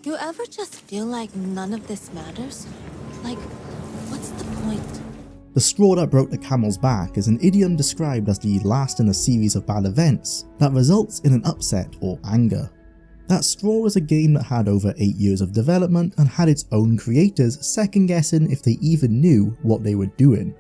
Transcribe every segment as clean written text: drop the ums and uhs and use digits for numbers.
Do you ever just feel like none of this matters? Like, what's the point? The straw that broke the camel's back is an idiom described as the last in a series of bad events that results in an upset or anger. That Straw is a game that had over 8 years of development and had its own creators second guessing if they even knew what they were doing.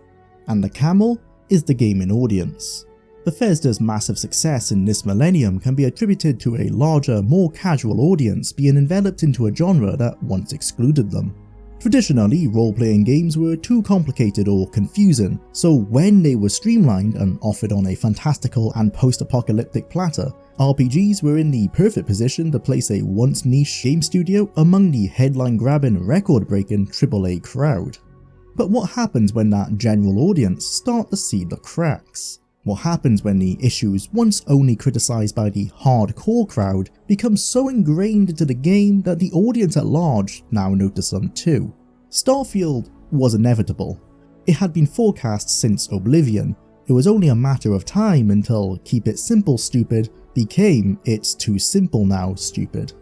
And the camel is the gaming audience. Bethesda's massive success in this millennium can be attributed to a larger, more casual audience being enveloped into a genre that once excluded them. Traditionally, role-playing games were too complicated or confusing, so when they were streamlined and offered on a fantastical and post-apocalyptic platter, RPGs were in the perfect position to place a once niche game studio among the headline-grabbing, record-breaking AAA crowd. But what happens when that general audience start to see the cracks? What happens when the issues once only criticised by the hardcore crowd become so ingrained into the game that the audience at large now notice them too? Starfield was inevitable. It had been forecast since Oblivion. It was only a matter of time until Keep It Simple Stupid became It's Too Simple Now Stupid.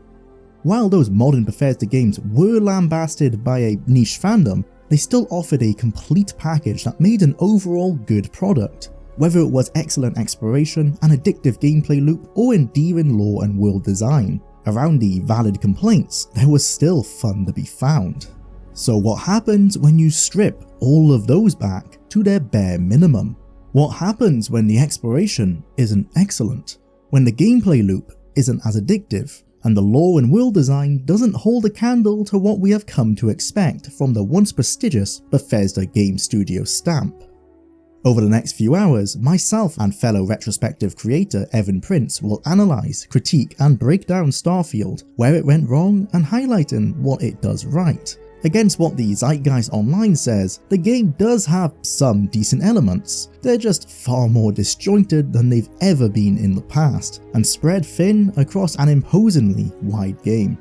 While those modern Bethesda games were lambasted by a niche fandom, they still offered a complete package that made an overall good product. Whether it was excellent exploration, an addictive gameplay loop, or endearing lore and world design, around the valid complaints, there was still fun to be found. So what happens when you strip all of those back to their bare minimum? What happens when the exploration isn't excellent? When the gameplay loop isn't as addictive, and the lore and world design doesn't hold a candle to what we have come to expect from the once prestigious Bethesda game studio stamp? Over the next few hours, myself and fellow retrospective creator Evan Prince will analyse, critique and break down Starfield, where it went wrong and highlighting what it does right. Against what the Zeitgeist Online says, the game does have some decent elements, they're just far more disjointed than they've ever been in the past, and spread thin across an imposingly wide game.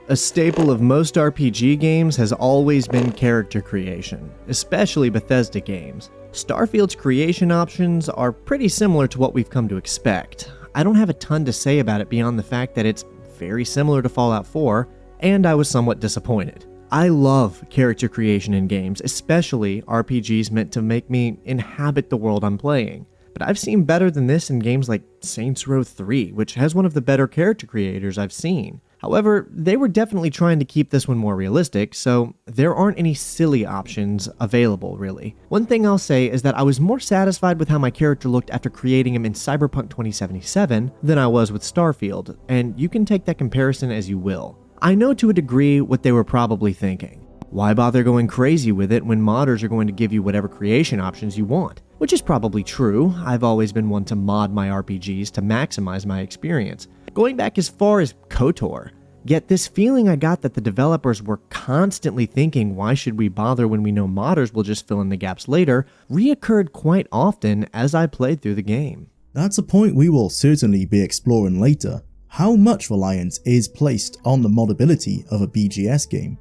A staple of most RPG games has always been character creation, especially Bethesda games. Starfield's creation options are pretty similar to what we've come to expect. I don't have a ton to say about it beyond the fact that it's very similar to Fallout 4, and I was somewhat disappointed. I love character creation in games, especially RPGs meant to make me inhabit the world I'm playing. But I've seen better than this in games like Saints Row 3, which has one of the better character creators I've seen. However, they were definitely trying to keep this one more realistic, so there aren't any silly options available, really. One thing I'll say is that I was more satisfied with how my character looked after creating him in Cyberpunk 2077 than I was with Starfield, and you can take that comparison as you will. I know to a degree what they were probably thinking. Why bother going crazy with it when modders are going to give you whatever creation options you want? Which is probably true. I've always been one to mod my RPGs to maximize my experience, going back as far as KOTOR. Yet this feeling I got that the developers were constantly thinking why should we bother when we know modders will just fill in the gaps later reoccurred quite often as I played through the game. That's a point we will certainly be exploring later. How much reliance is placed on the moddability of a BGS game?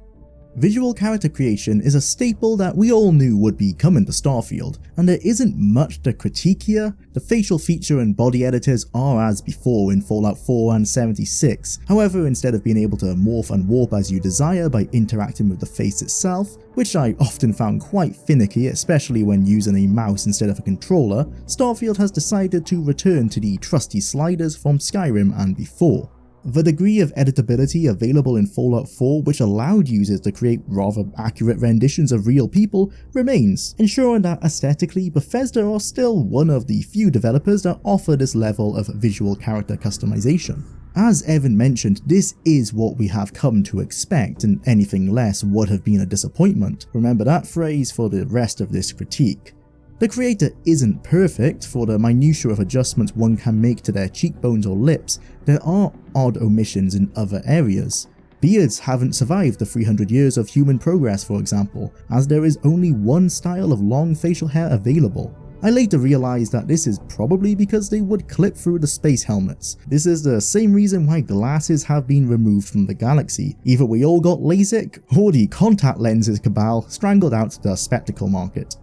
Visual character creation is a staple that we all knew would be coming to Starfield, and there isn't much to critique here. The facial feature and body editors are as before in Fallout 4 and 76, however, instead of being able to morph and warp as you desire by interacting with the face itself, which I often found quite finicky, especially when using a mouse instead of a controller, Starfield has decided to return to the trusty sliders from Skyrim and before. The degree of editability available in Fallout 4, which allowed users to create rather accurate renditions of real people, remains, ensuring that aesthetically Bethesda are still one of the few developers that offer this level of visual character customization. As Evan mentioned, this is what we have come to expect, and anything less would have been a disappointment. Remember that phrase for the rest of this critique. The creator isn't perfect. For the minutiae of adjustments one can make to their cheekbones or lips, there are odd omissions in other areas. Beards haven't survived the 300 years of human progress, for example, as there is only one style of long facial hair available. I later realized that this is probably because they would clip through the space helmets. This is the same reason why glasses have been removed from the galaxy. Either we all got LASIK, or the contact lenses cabal strangled out the spectacle market.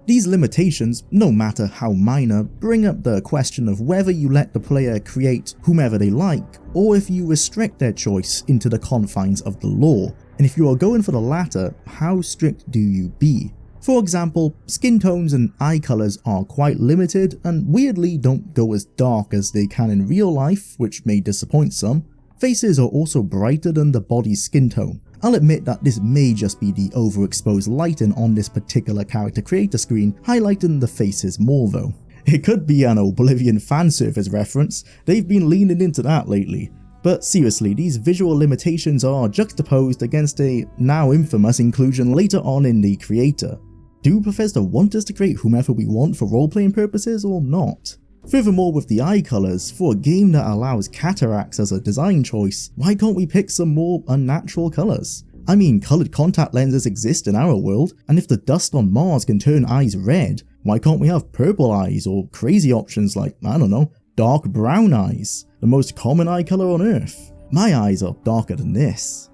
These limitations, no matter how minor, bring up the question of whether you let the player create whomever they like, or if you restrict their choice into the confines of the lore. And if you are going for the latter, how strict do you be? For example, skin tones and eye colours are quite limited and weirdly don't go as dark as they can in real life, which may disappoint some. Faces are also brighter than the body's skin tone. I'll admit that this may just be the overexposed lighting on this particular character creator screen highlighting the faces more though. It could be an Oblivion fanservice reference, they've been leaning into that lately. But seriously, these visual limitations are juxtaposed against a now infamous inclusion later on in the creator. Do Bethesda want us to create whomever we want for role-playing purposes or not? Furthermore, with the eye colours, for a game that allows cataracts as a design choice, why can't we pick some more unnatural colours? I mean, coloured contact lenses exist in our world, and if the dust on Mars can turn eyes red, why can't we have purple eyes or crazy options like, I don't know, dark brown eyes, the most common eye colour on Earth? My eyes are darker than this.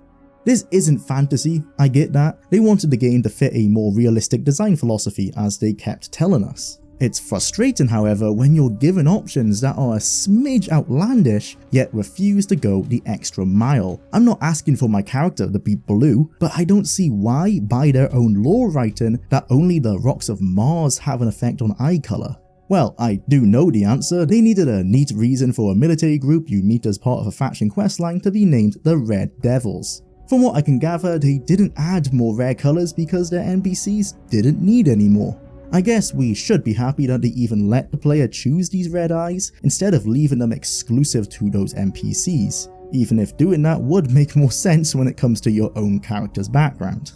This isn't fantasy, I get that. They wanted the game to fit a more realistic design philosophy as they kept telling us. It's frustrating, however, when you're given options that are a smidge outlandish, yet refuse to go the extra mile. I'm not asking for my character to be blue, but I don't see why, by their own lore writing, that only the rocks of Mars have an effect on eye colour. Well, I do know the answer. They needed a neat reason for a military group you meet as part of a faction questline to be named the Red Devils. From what I can gather, they didn't add more rare colours because their NPCs didn't need any more. I guess we should be happy that they even let the player choose these red eyes instead of leaving them exclusive to those NPCs, even if doing that would make more sense when it comes to your own character's background.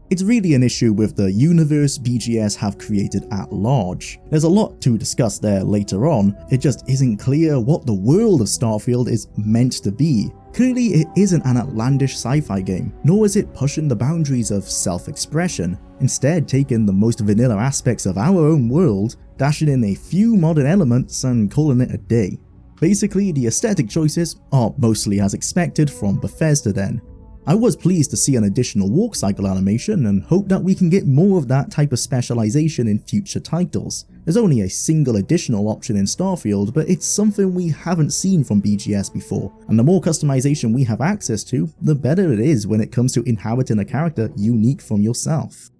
It's really an issue with the universe BGS have created at large. There's a lot to discuss there later on, it just isn't clear what the world of Starfield is meant to be. Clearly it isn't an outlandish sci-fi game, nor is it pushing the boundaries of self-expression, instead taking the most vanilla aspects of our own world, dashing in a few modern elements and calling it a day. Basically, the aesthetic choices are mostly as expected from Bethesda then. I was pleased to see an additional walk cycle animation and hope that we can get more of that type of specialization in future titles. There's only a single additional option in Starfield, but it's something we haven't seen from BGS before, and the more customization we have access to, the better it is when it comes to inhabiting a character unique from yourself.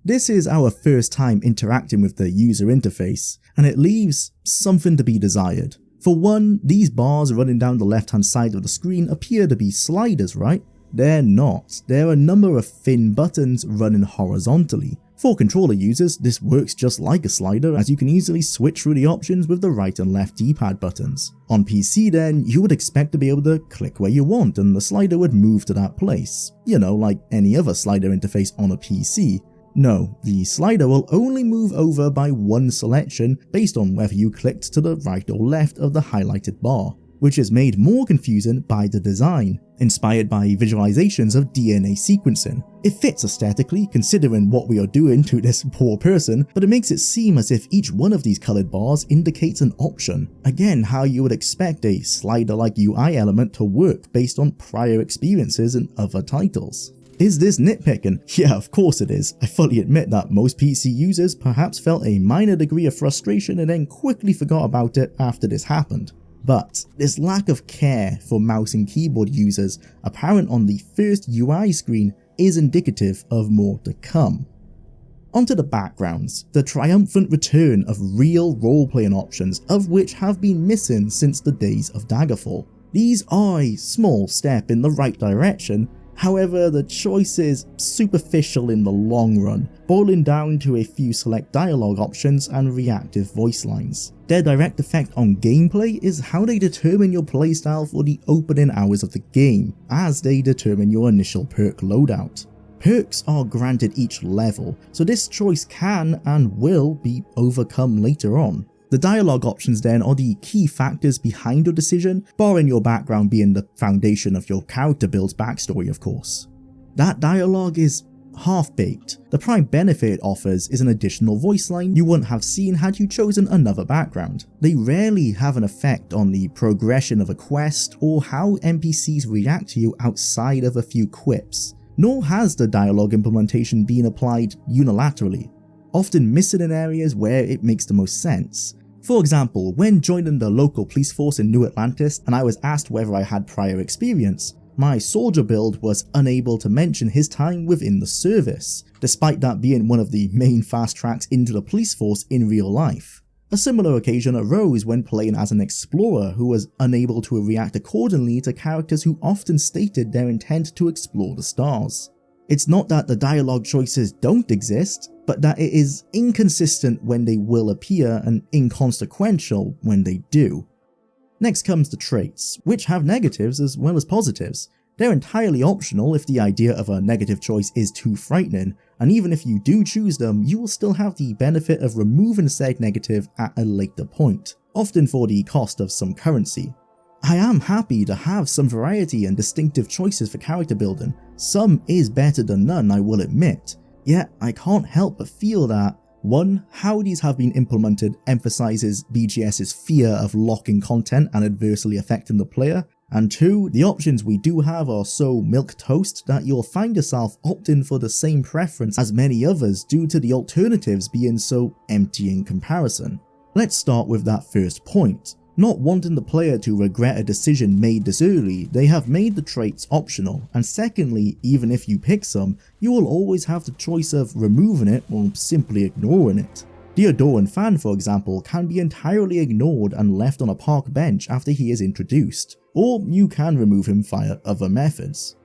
This is our first time interacting with the user interface, and it leaves something to be desired. For one, these bars running down the left hand side of the screen appear to be sliders, right? They're not. There are a number of thin buttons running horizontally. For controller users, this works just like a slider, as you can easily switch through the options with the right and left D-pad buttons. On PC then, you would expect to be able to click where you want and the slider would move to that place. You know, like any other slider interface on a PC. No, the slider will only move over by one selection based on whether you clicked to the right or left of the highlighted bar, which is made more confusing by the design, inspired by visualizations of DNA sequencing. It fits aesthetically considering what we are doing to this poor person, but it makes it seem as if each one of these colored bars indicates an option. Again, how you would expect a slider-like UI element to work based on prior experiences in other titles. Is this nitpicking? Yeah, of course it is. I fully admit that most PC users perhaps felt a minor degree of frustration and then quickly forgot about it after this happened. But this lack of care for mouse and keyboard users apparent on the first UI screen is indicative of more to come. Onto the backgrounds, the triumphant return of real role-playing options, of which have been missing since the days of Daggerfall. These are a small step in the right direction, however the choice is superficial in the long run, boiling down to a few select dialogue options and reactive voice lines. Their direct effect on gameplay is how they determine your playstyle for the opening hours of the game, as they determine your initial perk loadout. Perks are granted each level, so this choice can and will be overcome later on. The dialogue options then are the key factors behind your decision, barring your background being the foundation of your character build's backstory of course. That dialogue is half-baked. The prime benefit it offers is an additional voice line you wouldn't have seen had you chosen another background. They rarely have an effect on the progression of a quest or how NPCs react to you outside of a few quips, nor has the dialogue implementation been applied unilaterally. often missing in areas where it makes the most sense. For example, when joining the local police force in New Atlantis and I was asked whether I had prior experience, my soldier build was unable to mention his time within the service, despite that being one of the main fast tracks into the police force in real life. A similar occasion arose when playing as an explorer who was unable to react accordingly to characters who often stated their intent to explore the stars. It's not that the dialogue choices don't exist, but that it is inconsistent when they will appear and inconsequential when they do. Next comes the traits, which have negatives as well as positives. They're entirely optional if the idea of a negative choice is too frightening, and even if you do choose them, you will still have the benefit of removing said negative at a later point, often for the cost of some currency. I am happy to have some variety and distinctive choices for character building. Some is better than none, I will admit, yet I can't help but feel that 1. How these have been implemented emphasizes BGS's fear of locking content and adversely affecting the player, and 2. The options we do have are so milquetoast that you'll find yourself opting for the same preference as many others due to the alternatives being so empty in comparison. Let's start with that first point. Not wanting the player to regret a decision made this early, they have made the traits optional, and secondly, even if you pick some, you will always have the choice of removing it or simply ignoring it. The adoring fan, for example, can be entirely ignored and left on a park bench after he is introduced, or you can remove him via other methods.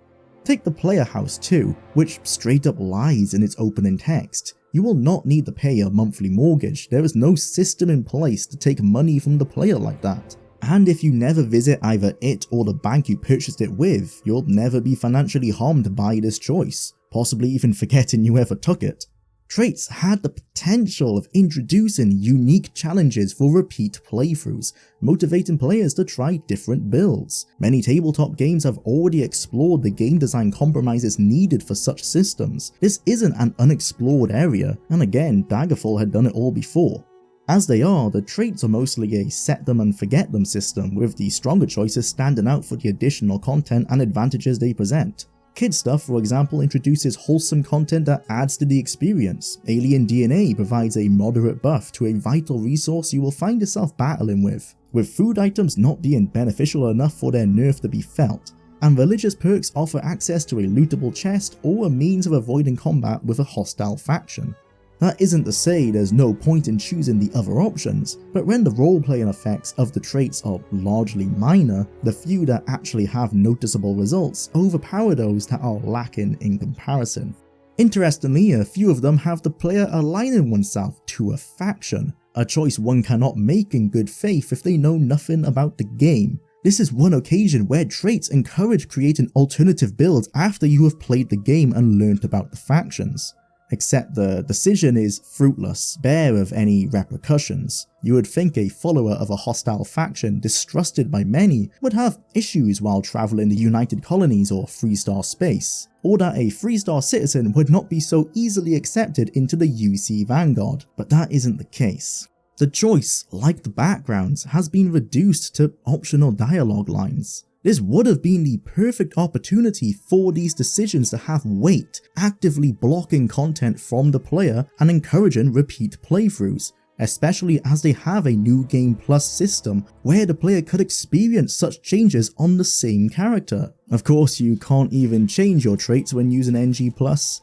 Take the player house too, which straight up lies in its opening text. You will not need to pay a monthly mortgage, there is no system in place to take money from the player like that. And if you never visit either it or the bank you purchased it with, you'll never be financially harmed by this choice, possibly even forgetting you ever took it. Traits had the potential of introducing unique challenges for repeat playthroughs, motivating players to try different builds. Many tabletop games have already explored the game design compromises needed for such systems. This isn't an unexplored area, and again, Daggerfall had done it all before. As they are, the traits are mostly a set them and forget them system, with the stronger choices standing out for the additional content and advantages they present. Kid Stuff, for example, introduces wholesome content that adds to the experience. Alien DNA provides a moderate buff to a vital resource you will find yourself battling with food items not being beneficial enough for their nerf to be felt. And religious perks offer access to a lootable chest or a means of avoiding combat with a hostile faction. That isn't to say there's no point in choosing the other options, but when the role-playing effects of the traits are largely minor, the few that actually have noticeable results overpower those that are lacking in comparison. Interestingly, a few of them have the player aligning oneself to a faction, a choice one cannot make in good faith if they know nothing about the game. This is one occasion where traits encourage creating alternative builds after you have played the game and learnt about the factions. Except the decision is fruitless, bare of any repercussions. You would think a follower of a hostile faction distrusted by many would have issues while traveling the United Colonies or Freestar space, or that a Freestar citizen would not be so easily accepted into the UC Vanguard, but that isn't the case. The choice, like the backgrounds, has been reduced to optional dialogue lines. This would have been the perfect opportunity for these decisions to have weight, actively blocking content from the player and encouraging repeat playthroughs, especially as they have a New Game Plus system where the player could experience such changes on the same character. Of course, you can't even change your traits when using NG+,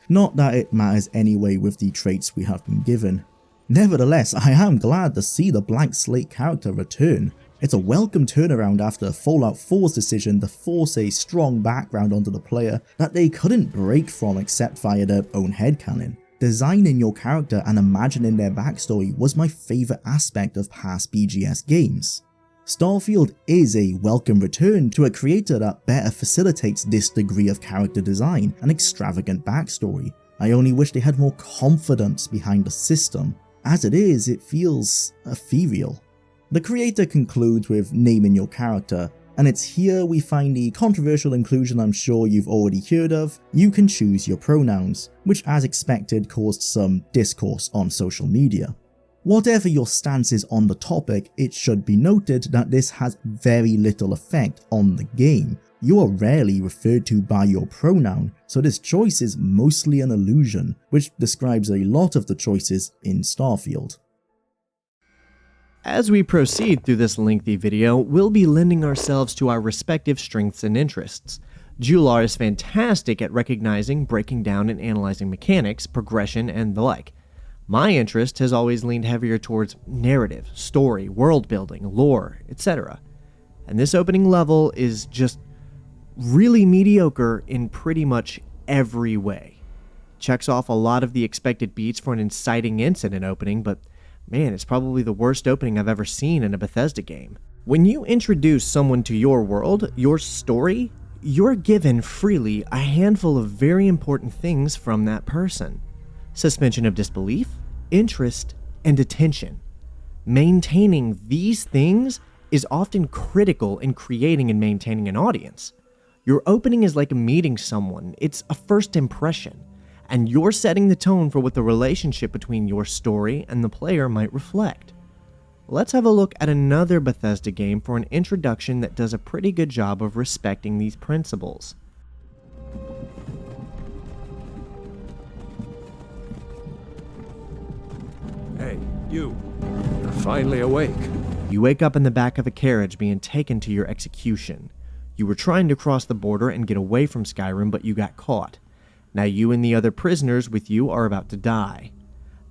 not that it matters anyway with the traits we have been given. Nevertheless, I am glad to see the blank slate character return. It's a welcome turnaround after Fallout 4's decision to force a strong background onto the player that they couldn't break from except via their own headcanon. Designing your character and imagining their backstory was my favourite aspect of past BGS games. Starfield is a welcome return to a creator that better facilitates this degree of character design and extravagant backstory. I only wish they had more confidence behind the system. As it is, it feels ethereal. The creator concludes with naming your character, and it's here we find the controversial inclusion I'm sure you've already heard of. You can choose your pronouns, which as expected caused some discourse on social media. Whatever your stance is on the topic, it should be noted that this has very little effect on the game. You are rarely referred to by your pronoun, so this choice is mostly an illusion, which describes a lot of the choices in Starfield. As we proceed through this lengthy video, we'll be lending ourselves to our respective strengths and interests. Jwlar is fantastic at recognizing, breaking down, and analyzing mechanics, progression, and the like. My interest has always leaned heavier towards narrative, story, world building, lore, etc. And this opening level is just really mediocre in pretty much every way. Checks off a lot of the expected beats for an inciting incident opening, but man, it's probably the worst opening I've ever seen in a Bethesda game. When you introduce someone to your world, your story, you're given freely a handful of very important things from that person. Suspension of disbelief, interest, and attention. Maintaining these things is often critical in creating and maintaining an audience. Your opening is like meeting someone, it's a first impression, and you're setting the tone for what the relationship between your story and the player might reflect. Let's have a look at another Bethesda game for an introduction that does a pretty good job of respecting these principles. Hey, you're finally awake. You wake up in the back of a carriage being taken to your execution. You were trying to cross the border and get away from Skyrim, but you got caught. Now you and the other prisoners with you are about to die.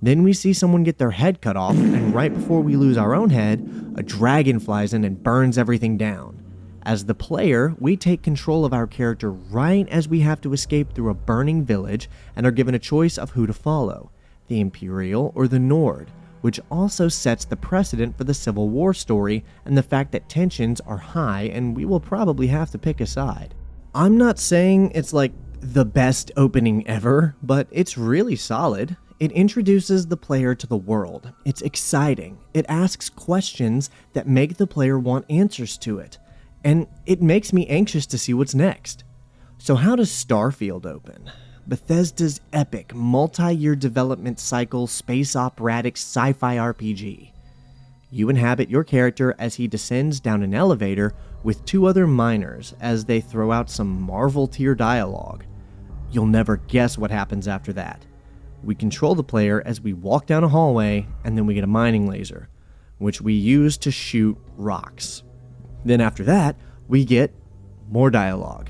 Then we see someone get their head cut off, and right before we lose our own head, a dragon flies in and burns everything down. As the player, we take control of our character right as we have to escape through a burning village and are given a choice of who to follow, the Imperial or the Nord, which also sets the precedent for the Civil War story and the fact that tensions are high and we will probably have to pick a side. I'm not saying it's like the best opening ever, but it's really solid. It introduces the player to the world. It's exciting. It asks questions that make the player want answers to it, and it makes me anxious to see what's next. So how does Starfield open? Bethesda's epic, multi-year development cycle, space operatic sci-fi RPG. You inhabit your character as he descends down an elevator with two other miners as they throw out some Marvel-tier dialogue. You'll never guess what happens after that. We control the player as we walk down a hallway, and then we get a mining laser, which we use to shoot rocks. Then after that, we get more dialogue.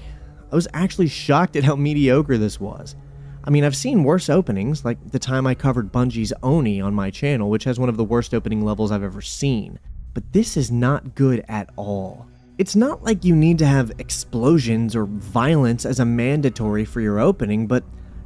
I was actually shocked at how mediocre this was. I mean, I've seen worse openings, like the time I covered Bungie's Oni on my channel, which has one of the worst opening levels I've ever seen. But this is not good at all. It's not like you need to have explosions or violence as a mandatory for your opening, but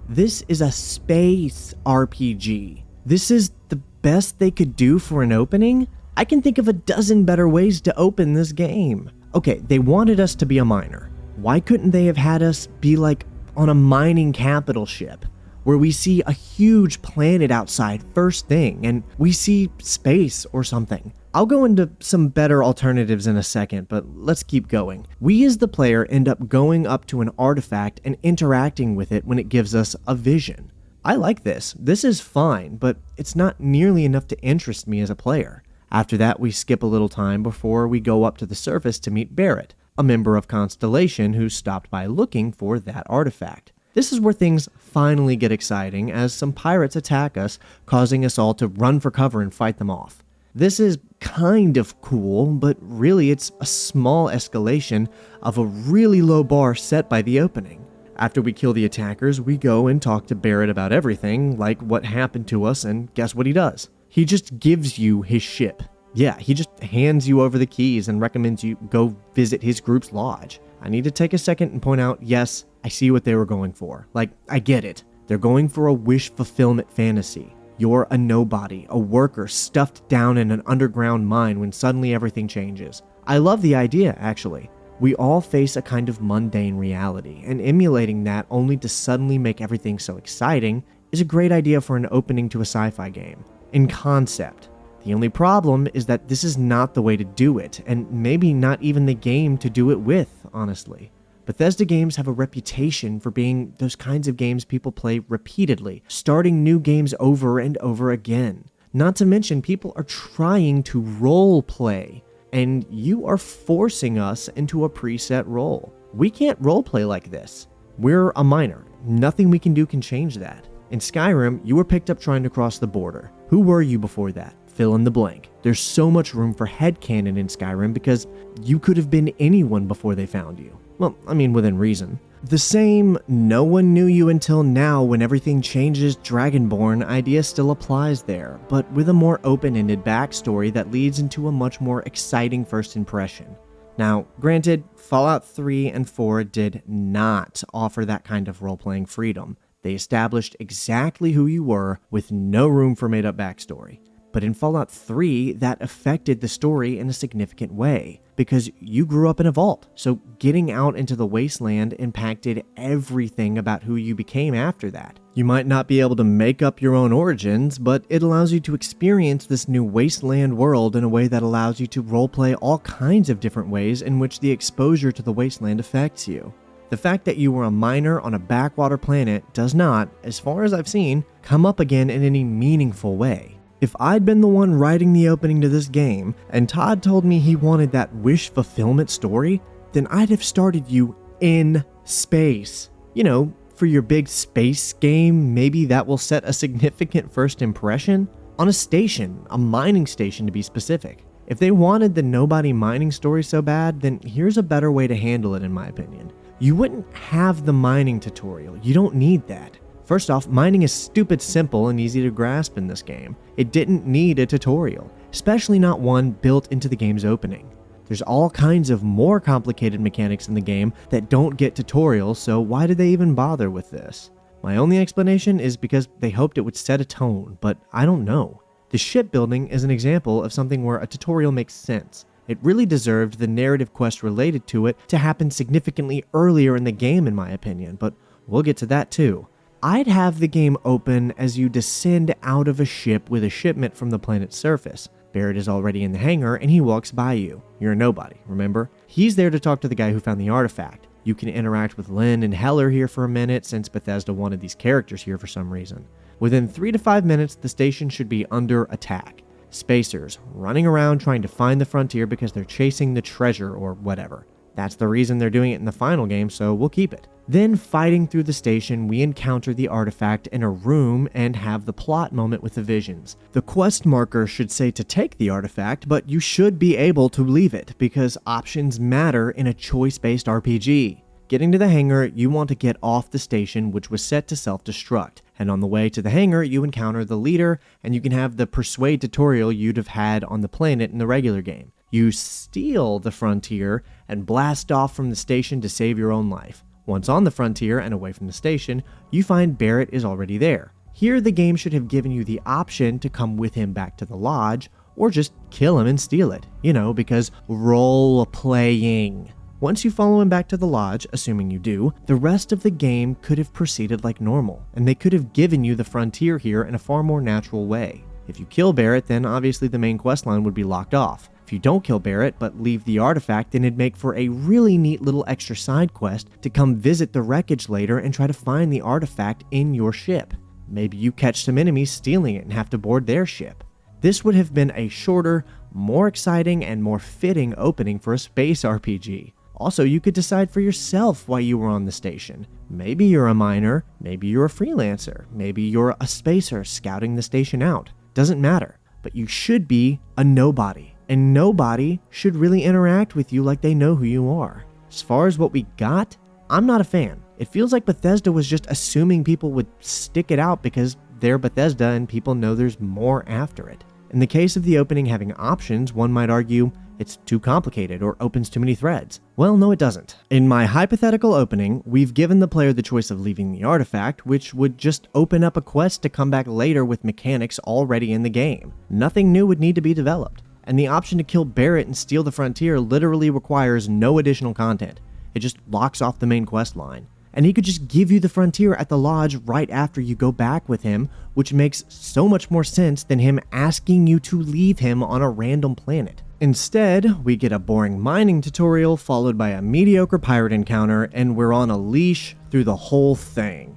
this is a space RPG. This is the best they could do for an opening? I can think of a dozen better ways to open this game. Okay, they wanted us to be a miner. Why couldn't they have had us be like on a mining capital ship, where we see a huge planet outside first thing, and we see space or something? I'll go into some better alternatives in a second, but let's keep going. We as the player end up going up to an artifact and interacting with it when it gives us a vision. I like this. This is fine, but it's not nearly enough to interest me as a player. After that, we skip a little time before we go up to the surface to meet Barrett, a member of Constellation who stopped by looking for that artifact. This is where things finally get exciting as some pirates attack us, causing us all to run for cover and fight them off. This is kind of cool, but really it's a small escalation of a really low bar set by the opening. After we kill the attackers, we go and talk to Barrett about everything, like what happened to us, and guess what he does? He just gives you his ship. Yeah, he just hands you over the keys and recommends you go visit his group's lodge. I need to take a second and point out, yes, I see what they were going for. Like, I get it. They're going for a wish fulfillment fantasy. You're a nobody, a worker stuffed down in an underground mine when suddenly everything changes. I love the idea, actually. We all face a kind of mundane reality, and emulating that only to suddenly make everything so exciting is a great idea for an opening to a sci-fi game. In concept. The only problem is that this is not the way to do it, and maybe not even the game to do it with, honestly. Bethesda games have a reputation for being those kinds of games people play repeatedly, starting new games over and over again. Not to mention, people are trying to role play, and you are forcing us into a preset role. We can't roleplay like this. We're a minor. Nothing we can do can change that. In Skyrim, you were picked up trying to cross the border. Who were you before that? Fill in the blank. There's so much room for headcanon in Skyrim because you could have been anyone before they found you. Well, I mean, within reason. The same no one knew you until now when everything changes Dragonborn idea still applies there, but with a more open-ended backstory that leads into a much more exciting first impression. Now, granted, Fallout 3 and 4 did not offer that kind of role-playing freedom. They established exactly who you were with no room for made-up backstory. But in Fallout 3, that affected the story in a significant way, because you grew up in a vault, so getting out into the wasteland impacted everything about who you became after that. You might not be able to make up your own origins, but it allows you to experience this new wasteland world in a way that allows you to roleplay all kinds of different ways in which the exposure to the wasteland affects you. The fact that you were a miner on a backwater planet does not, as far as I've seen, come up again in any meaningful way. If I'd been the one writing the opening to this game, and Todd told me he wanted that wish fulfillment story, then I'd have started you in space. You know, for your big space game, maybe that will set a significant first impression? On a station, a mining station to be specific. If they wanted the nobody mining story so bad, then here's a better way to handle it in my opinion. You wouldn't have the mining tutorial, you don't need that. First off, mining is stupid simple and easy to grasp in this game. It didn't need a tutorial, especially not one built into the game's opening. There's all kinds of more complicated mechanics in the game that don't get tutorials, so why did they even bother with this? My only explanation is because they hoped it would set a tone, but I don't know. The shipbuilding is an example of something where a tutorial makes sense. It really deserved the narrative quest related to it to happen significantly earlier in the game in my opinion, but we'll get to that too. I'd have the game open as you descend out of a ship with a shipment from the planet's surface. Barrett is already in the hangar and he walks by you. You're a nobody, remember? He's there to talk to the guy who found the artifact. You can interact with Lynn and Heller here for a minute since Bethesda wanted these characters here for some reason. Within 3 to 5 minutes, the station should be under attack. Spacers running around trying to find the frontier because they're chasing the treasure or whatever. That's the reason they're doing it in the final game, so we'll keep it. Then, fighting through the station, we encounter the artifact in a room and have the plot moment with the visions. The quest marker should say to take the artifact, but you should be able to leave it, because options matter in a choice-based RPG. Getting to the hangar, you want to get off the station, which was set to self-destruct. And on the way to the hangar, you encounter the leader, and you can have the persuade tutorial you'd have had on the planet in the regular game. You steal the frontier and blast off from the station to save your own life. Once on the frontier and away from the station, you find Barrett is already there. Here, the game should have given you the option to come with him back to the lodge, or just kill him and steal it. You know, because role-playing. Once you follow him back to the lodge, assuming you do, the rest of the game could have proceeded like normal, and they could have given you the frontier here in a far more natural way. If you kill Barrett, then obviously the main questline would be locked off. If you don't kill Barrett, but leave the artifact, then it'd make for a really neat little extra side quest to come visit the wreckage later and try to find the artifact in your ship. Maybe you catch some enemies stealing it and have to board their ship. This would have been a shorter, more exciting, and more fitting opening for a space RPG. Also, you could decide for yourself why you were on the station. Maybe you're a miner, maybe you're a freelancer, maybe you're a spacer scouting the station out. Doesn't matter, but you should be a nobody. And nobody should really interact with you like they know who you are. As far as what we got, I'm not a fan. It feels like Bethesda was just assuming people would stick it out because they're Bethesda and people know there's more after it. In the case of the opening having options, one might argue it's too complicated or opens too many threads. Well, no it doesn't. In my hypothetical opening, we've given the player the choice of leaving the artifact, which would just open up a quest to come back later with mechanics already in the game. Nothing new would need to be developed. And the option to kill Barrett and steal the frontier literally requires no additional content. It just locks off the main quest line. And he could just give you the frontier at the lodge right after you go back with him, which makes so much more sense than him asking you to leave him on a random planet. Instead, we get a boring mining tutorial followed by a mediocre pirate encounter, and we're on a leash through the whole thing.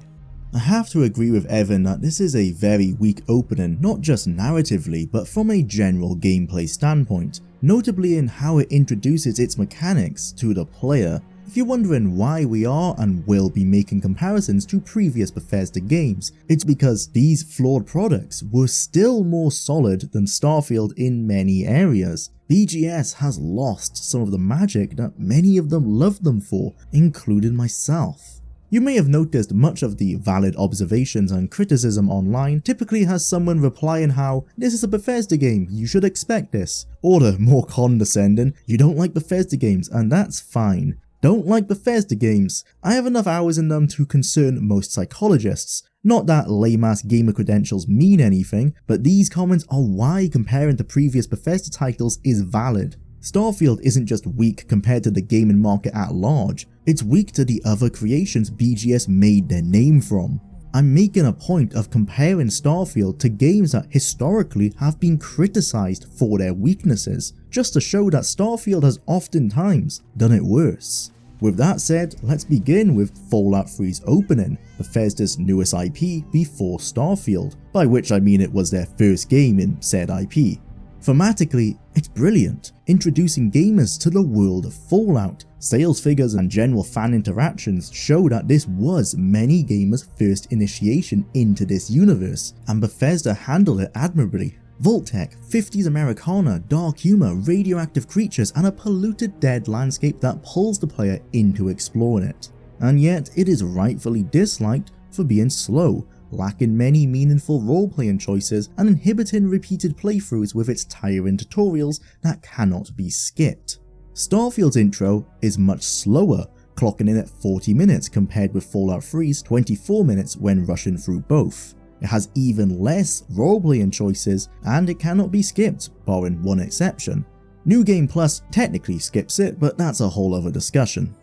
I have to agree with Evan that this is a very weak opening, not just narratively, but from a general gameplay standpoint, notably in how it introduces its mechanics to the player. If you're wondering why we are and will be making comparisons to previous Bethesda games, it's because these flawed products were still more solid than Starfield in many areas. BGS has lost some of the magic that many of them loved them for, including myself. You may have noticed much of the valid observations and criticism online typically has someone replying how, "This is a Bethesda game, you should expect this," or the more condescending, "You don't like Bethesda games and that's fine." Don't like Bethesda games? I have enough hours in them to concern most psychologists. Not that lame-ass gamer credentials mean anything, but these comments are why comparing to previous Bethesda titles is valid. Starfield isn't just weak compared to the gaming market at large, it's weak to the other creations BGS made their name from. I'm making a point of comparing Starfield to games that historically have been criticized for their weaknesses, just to show that Starfield has oftentimes done it worse. With that said, let's begin with Fallout 3's opening, Bethesda's newest IP before Starfield, by which I mean it was their first game in said IP. Thematically, it's brilliant, introducing gamers to the world of Fallout. Sales figures and general fan interactions show that this was many gamers' first initiation into this universe, and Bethesda handled it admirably. Vault-Tec, 50s Americana, dark humor, radioactive creatures, and a polluted dead landscape that pulls the player into exploring it. And yet, it is rightfully disliked for being slow, lacking many meaningful role-playing choices, and inhibiting repeated playthroughs with its tiring tutorials that cannot be skipped. Starfield's intro is much slower, clocking in at 40 minutes compared with Fallout 3's 24 minutes when rushing through both. It has even less role-playing choices, and it cannot be skipped, barring one exception. New Game Plus technically skips it, but that's a whole other discussion.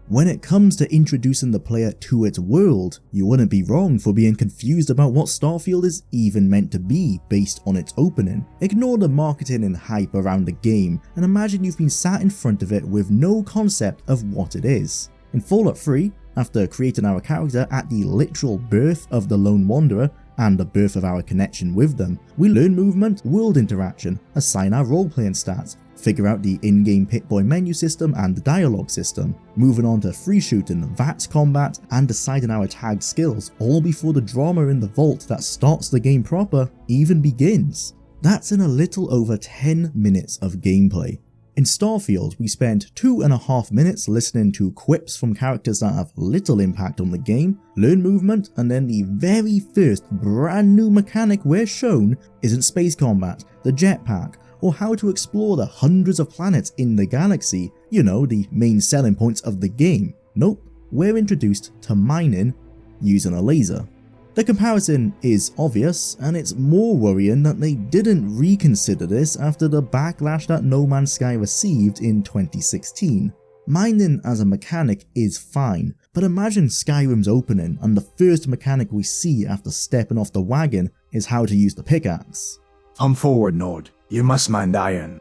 When it comes to introducing the player to its world, you wouldn't be wrong for being confused about what Starfield is even meant to be based on its opening. Ignore the marketing and hype around the game, and imagine you've been sat in front of it with no concept of what it is. In Fallout 3, after creating our character at the literal birth of the Lone Wanderer, and the birth of our connection with them, we learn movement, world interaction, assign our role-playing stats, figure out the in-game Pip-Boy menu system and the dialogue system, moving on to free shooting, VATS combat, and deciding our tagged skills, all before the drama in the vault that starts the game proper even begins. That's in a little over 10 minutes of gameplay. In Starfield, we spend 2.5 minutes listening to quips from characters that have little impact on the game, learn movement, and then the very first brand new mechanic we're shown isn't space combat, the jetpack, or how to explore the hundreds of planets in the galaxy, you know, the main selling points of the game. Nope, we're introduced to mining using a laser. The comparison is obvious, and it's more worrying that they didn't reconsider this after the backlash that No Man's Sky received in 2016. Mining as a mechanic is fine, but imagine Skyrim's opening and the first mechanic we see after stepping off the wagon is how to use the pickaxe. Come forward, Nord. You must mine iron.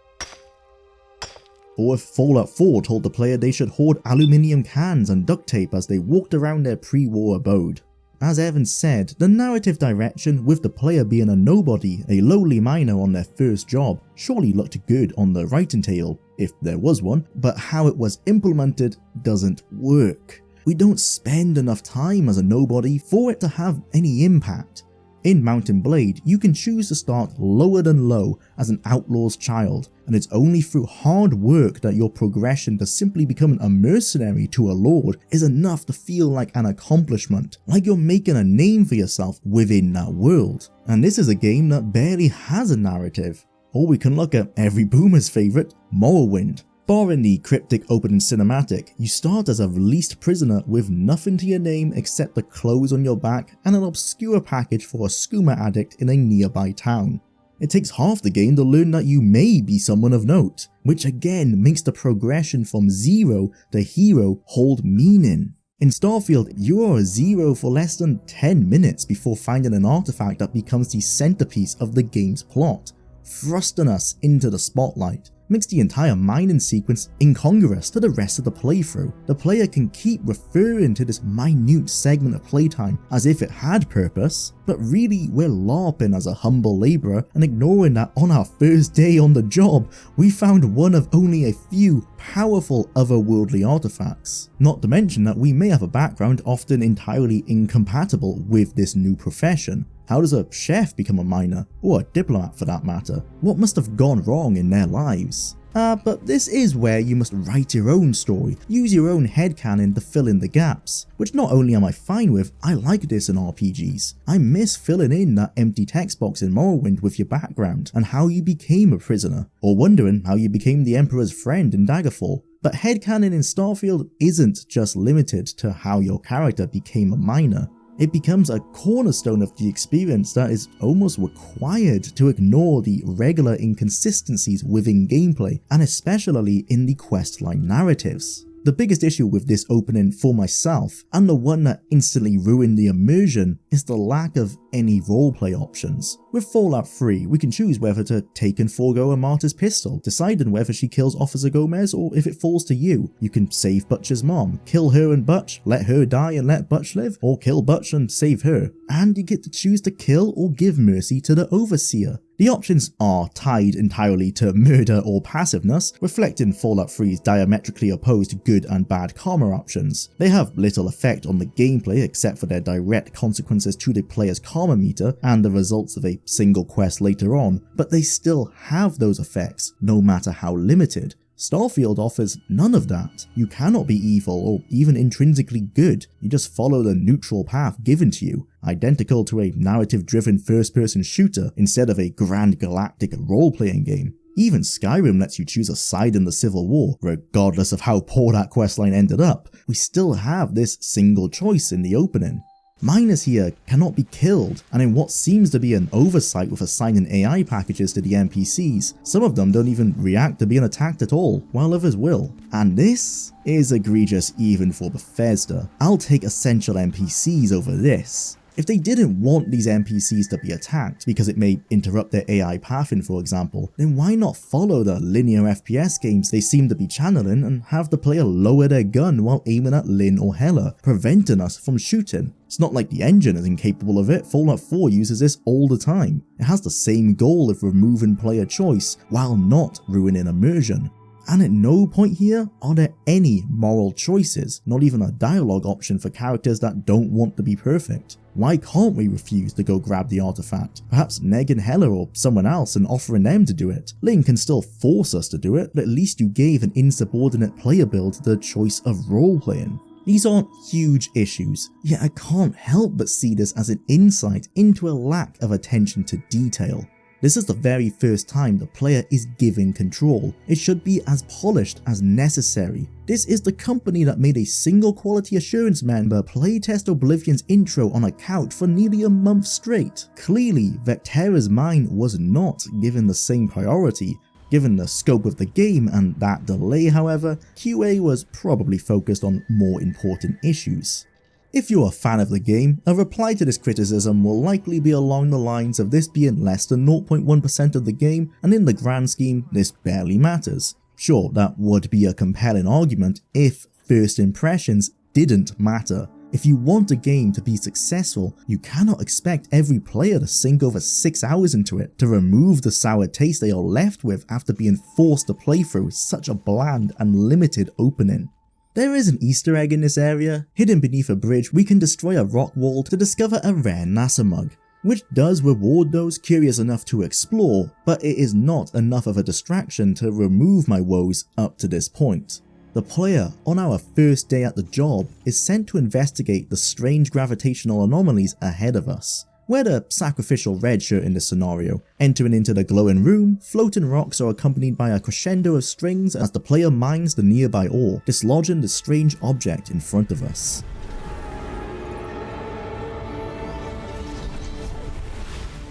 Or if Fallout 4 told the player they should hoard aluminium cans and duct tape as they walked around their pre-war abode. As Evan said, the narrative direction with the player being a nobody, a lowly miner on their first job, surely looked good on the writing table, if there was one, but how it was implemented doesn't work. We don't spend enough time as a nobody for it to have any impact. In Mountain Blade, you can choose to start lower than low as an outlaw's child, and it's only through hard work that your progression to simply becoming a mercenary to a lord is enough to feel like an accomplishment, like you're making a name for yourself within that world. And this is a game that barely has a narrative. Or we can look at every boomer's favourite, Morrowind. Barring the cryptic opening cinematic, you start as a released prisoner with nothing to your name except the clothes on your back and an obscure package for a skooma addict in a nearby town. It takes half the game to learn that you may be someone of note, which again makes the progression from zero to hero hold meaning. In Starfield, you are a zero for less than 10 minutes before finding an artifact that becomes the centerpiece of the game's plot, thrusting us into the spotlight. makes the entire mining sequence incongruous to the rest of the playthrough. The player can keep referring to this minute segment of playtime as if it had purpose, but really we're LARPing as a humble labourer and ignoring that on our first day on the job, we found one of only a few powerful otherworldly artifacts. Not to mention that we may have a background often entirely incompatible with this new profession. How does a chef become a miner, or a diplomat for that matter? What must have gone wrong in their lives? But this is where you must write your own story, use your own headcanon to fill in the gaps, which not only am I fine with, I like this in RPGs. I miss filling in that empty text box in Morrowind with your background, and how you became a prisoner, or wondering how you became the Emperor's friend in Daggerfall. But headcanon in Starfield isn't just limited to how your character became a miner. It becomes a cornerstone of the experience that is almost required to ignore the regular inconsistencies within gameplay, and especially in the questline narratives. The biggest issue with this opening for myself, and the one that instantly ruined the immersion, is the lack of any roleplay options. With Fallout 3, we can choose whether to take and forego a martyr's pistol, deciding whether she kills Officer Gomez or if it falls to you. You can save Butch's mom, kill her and Butch, let her die and let Butch live, or kill Butch and save her. And you get to choose to kill or give mercy to the Overseer. The options are tied entirely to murder or passiveness, reflecting Fallout 3's diametrically opposed good and bad karma options. They have little effect on the gameplay except for their direct consequences to the player's karma meter and the results of a single quest later on, but they still have those effects, no matter how limited. Starfield offers none of that. You cannot be evil or even intrinsically good, you just follow the neutral path given to you, identical to a narrative-driven first-person shooter instead of a grand galactic role-playing game. Even Skyrim lets you choose a side in the Civil War, regardless of how poor that questline ended up. We still have this single choice in the opening. Miners here cannot be killed, and in what seems to be an oversight with assigning AI packages to the NPCs, some of them don't even react to being attacked at all, while others will. And this is egregious even for Bethesda. I'll take essential NPCs over this. If they didn't want these NPCs to be attacked because it may interrupt their AI pathing, for example, then why not follow the linear FPS games they seem to be channeling and have the player lower their gun while aiming at Lynn or Hela, preventing us from shooting? It's not like the engine is incapable of it. Fallout 4 uses this all the time. It has the same goal of removing player choice while not ruining immersion. And at no point here are there any moral choices, not even a dialogue option for characters that don't want to be perfect. Why can't we refuse to go grab the artifact? Perhaps Neg and Hela or someone else, and offering them to do it. Lynn can still force us to do it, but at least you gave an insubordinate player build the choice of role-playing. These aren't huge issues, yet I can't help but see this as an insight into a lack of attention to detail. This is the very first time the player is given control. It should be as polished as necessary. This is the company that made a single quality assurance member playtest Oblivion's intro on a couch for nearly a month straight. Clearly, Vectera's mind was not given the same priority. Given the scope of the game and that delay, however, QA was probably focused on more important issues. If you're a fan of the game, a reply to this criticism will likely be along the lines of this being less than 0.1% of the game, and in the grand scheme, this barely matters. Sure, that would be a compelling argument if first impressions didn't matter. If you want a game to be successful, you cannot expect every player to sink over 6 hours into it to remove the sour taste they are left with after being forced to play through such a bland and limited opening. There is an Easter egg in this area. Hidden beneath a bridge, we can destroy a rock wall to discover a rare NASA mug, which does reward those curious enough to explore, but it is not enough of a distraction to remove my woes up to this point. The player, on our first day at the job, is sent to investigate the strange gravitational anomalies ahead of us. We're the sacrificial red shirt in this scenario. Entering into the glowing room, floating rocks are accompanied by a crescendo of strings as the player mines the nearby ore, dislodging the strange object in front of us.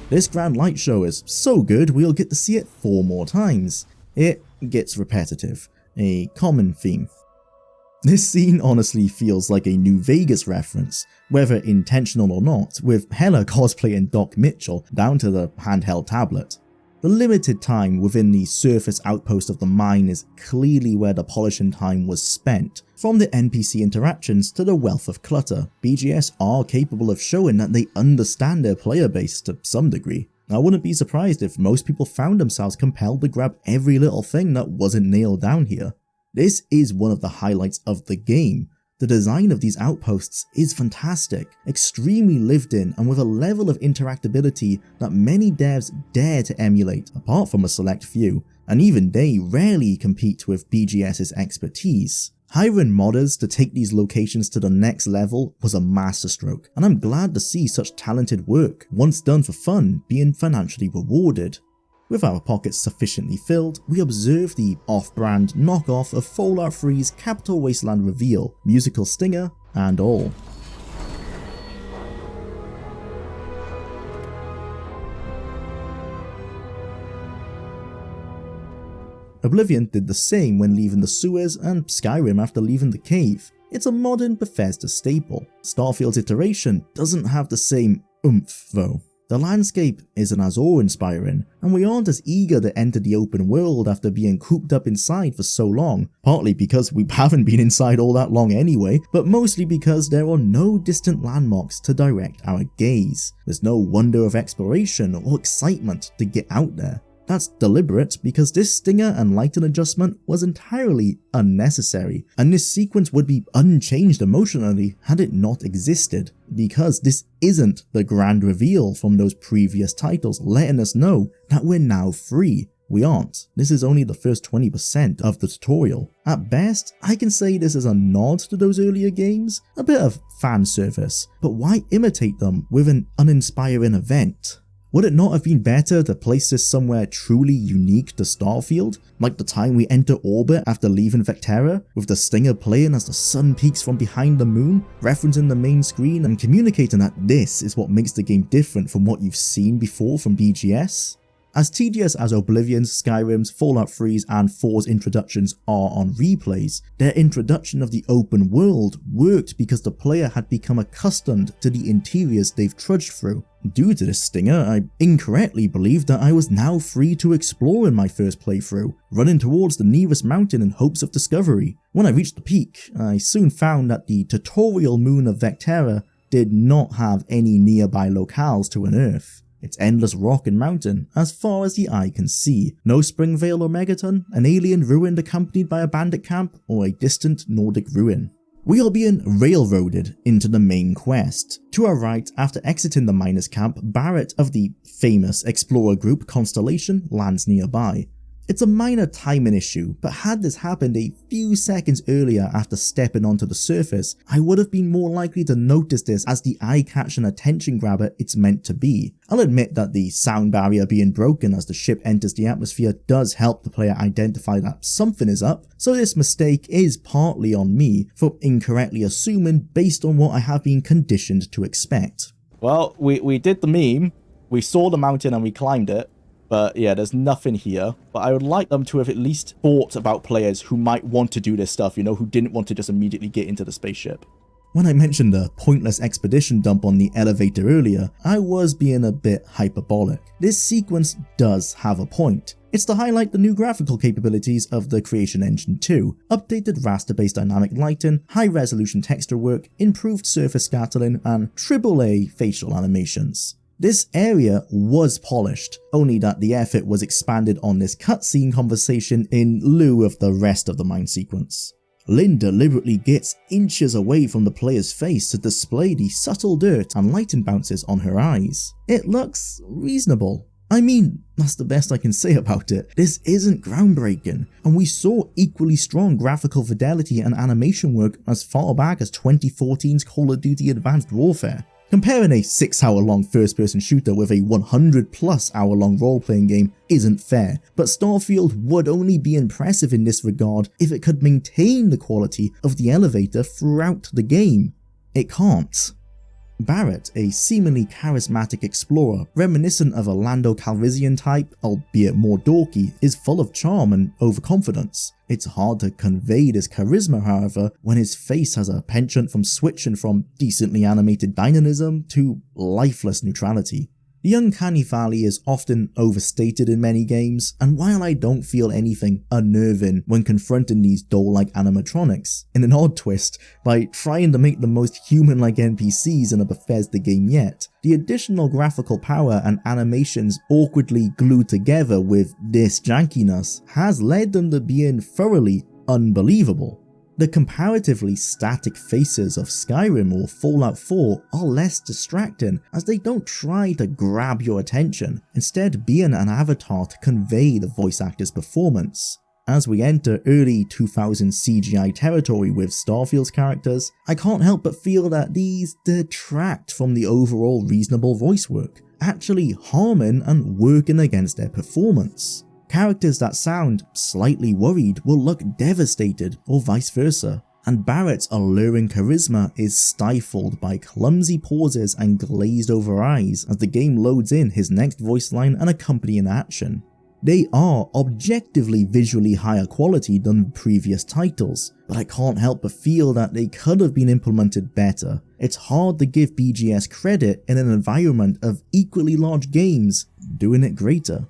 This grand light show is so good we'll get to see it 4 more times. It gets repetitive, a common theme. This scene honestly feels like a New Vegas reference, whether intentional or not, with Hela cosplaying Doc Mitchell down to the handheld tablet. The limited time within the surface outpost of the mine is clearly where the polishing time was spent. From the NPC interactions to the wealth of clutter, BGS are capable of showing that they understand their player base to some degree. I wouldn't be surprised if most people found themselves compelled to grab every little thing that wasn't nailed down here. This is one of the highlights of the game. The design of these outposts is fantastic, extremely lived in, and with a level of interactability that many devs dare to emulate, apart from a select few, and even they rarely compete with BGS's expertise. Hiring modders to take these locations to the next level was a masterstroke, and I'm glad to see such talented work, once done for fun, being financially rewarded. With our pockets sufficiently filled, we observe the off-brand knockoff of Fallout 3's Capital Wasteland reveal, musical stinger and all. Oblivion did the same when leaving the sewers, and Skyrim after leaving the cave. It's a modern Bethesda staple. Starfield's iteration doesn't have the same oomph though. The landscape isn't as awe-inspiring, and we aren't as eager to enter the open world after being cooped up inside for so long, partly because we haven't been inside all that long anyway, but mostly because there are no distant landmarks to direct our gaze. There's no wonder of exploration or excitement to get out there. That's deliberate because this stinger and lighting adjustment was entirely unnecessary, and this sequence would be unchanged emotionally had it not existed, because this isn't the grand reveal from those previous titles letting us know that we're now free. We aren't. This is only the first 20% of the tutorial. At best, I can say this is a nod to those earlier games, a bit of fan service, but why imitate them with an uninspiring event? Would it not have been better to place this somewhere truly unique to Starfield, like the time we enter orbit after leaving Vectera, with the stinger playing as the sun peeks from behind the moon, referencing the main screen and communicating that this is what makes the game different from what you've seen before from BGS? As tedious as Oblivion's, Skyrim's, Fallout 3's and 4's introductions are on replays, their introduction of the open world worked because the player had become accustomed to the interiors they've trudged through. Due to this stinger, I incorrectly believed that I was now free to explore in my first playthrough, running towards the nearest mountain in hopes of discovery. When I reached the peak, I soon found that the tutorial moon of Vectera did not have any nearby locales to unearth. It's endless rock and mountain, as far as the eye can see. No Springvale or Megaton, an alien ruin accompanied by a bandit camp, or a distant Nordic ruin. We are being railroaded into the main quest. To our right, after exiting the miners' camp, Barrett of the famous explorer group Constellation lands nearby. It's a minor timing issue, but had this happened a few seconds earlier after stepping onto the surface, I would have been more likely to notice this as the eye-catching attention grabber it's meant to be. I'll admit that the sound barrier being broken as the ship enters the atmosphere does help the player identify that something is up, so this mistake is partly on me for incorrectly assuming based on what I have been conditioned to expect. Well, we did the meme, we saw the mountain and we climbed it. But yeah, there's nothing here. But I would like them to have at least thought about players who might want to do this stuff, you know, who didn't want to just immediately get into the spaceship. When I mentioned the pointless expedition dump on the elevator earlier, I was being a bit hyperbolic. This sequence does have a point. It's to highlight the new graphical capabilities of the Creation Engine 2, updated raster-based dynamic lighting, high-resolution texture work, improved surface scattering, and AAA facial animations. This area was polished, only that the effort was expanded on this cutscene conversation in lieu of the rest of the mine sequence. Lynn deliberately gets inches away from the player's face to display the subtle dirt and lighting bounces on her eyes. It looks reasonable. I mean, that's the best I can say about it. This isn't groundbreaking, and we saw equally strong graphical fidelity and animation work as far back as 2014's Call of Duty Advanced Warfare. Comparing a 6-hour-long first-person shooter with a 100+ hour-long role-playing game isn't fair, but Starfield would only be impressive in this regard if it could maintain the quality of the elevator throughout the game. It can't. Barrett, a seemingly charismatic explorer, reminiscent of a Lando Calrissian type, albeit more dorky, is full of charm and overconfidence. It's hard to convey this charisma, however, when his face has a penchant from switching from decently animated dynamism to lifeless neutrality. The uncanny valley is often overstated in many games, and while I don't feel anything unnerving when confronting these doll-like animatronics, in an odd twist, by trying to make the most human-like NPCs in a Bethesda game yet, the additional graphical power and animations awkwardly glued together with this jankiness has led them to being thoroughly unbelievable. The comparatively static faces of Skyrim or Fallout 4 are less distracting as they don't try to grab your attention, instead being an avatar to convey the voice actor's performance. As we enter early 2000s CGI territory with Starfield's characters, I can't help but feel that these detract from the overall reasonable voice work, actually harming and working against their performance. Characters that sound slightly worried will look devastated or vice versa, and Barrett's alluring charisma is stifled by clumsy pauses and glazed over eyes as the game loads in his next voice line and accompanying action. They are objectively visually higher quality than previous titles, but I can't help but feel that they could have been implemented better. It's hard to give BGS credit in an environment of equally large games doing it greater.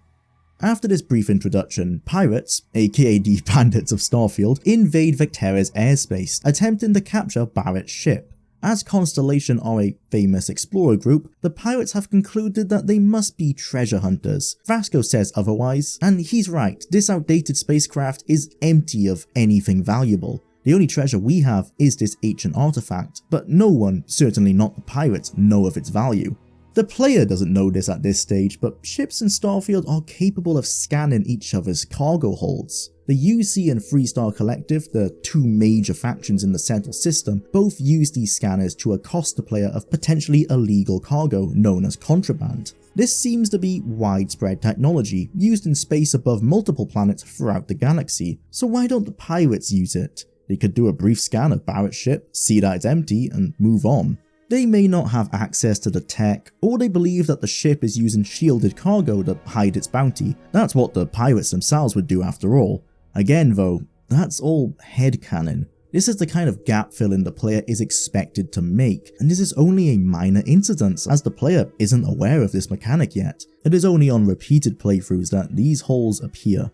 After this brief introduction, pirates, aka the bandits of Starfield, invade Vectera's airspace, attempting to capture Barrett's ship. As Constellation are a famous explorer group, the pirates have concluded that they must be treasure hunters. Vasco says otherwise, and he's right, this outdated spacecraft is empty of anything valuable. The only treasure we have is this ancient artifact, but no one, certainly not the pirates, know of its value. The player doesn't know this at this stage, but ships in Starfield are capable of scanning each other's cargo holds. The UC and Freestar Collective, the two major factions in the central system, both use these scanners to accost the player of potentially illegal cargo known as contraband. This seems to be widespread technology, used in space above multiple planets throughout the galaxy, so why don't the pirates use it? They could do a brief scan of Barrett's ship, see that it's empty, and move on. They may not have access to the tech, or they believe that the ship is using shielded cargo to hide its bounty. That's what the pirates themselves would do after all. Again though, that's all headcanon. This is the kind of gap filling the player is expected to make, and this is only a minor incident as the player isn't aware of this mechanic yet. It is only on repeated playthroughs that these holes appear.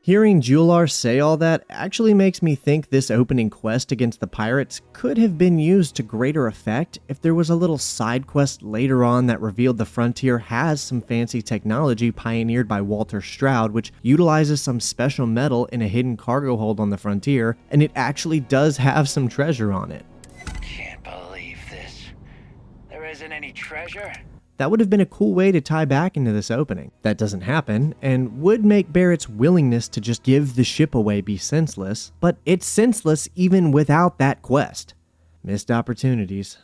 Hearing Jwlar say all that actually makes me think this opening quest against the pirates could have been used to greater effect if there was a little side quest later on that revealed the frontier has some fancy technology pioneered by Walter Stroud, which utilizes some special metal in a hidden cargo hold on the frontier, and it actually does have some treasure on it. Can't believe this. There isn't any treasure? That would have been a cool way to tie back into this opening. That doesn't happen, and would make Barrett's willingness to just give the ship away be senseless, but it's senseless even without that quest. Missed opportunities.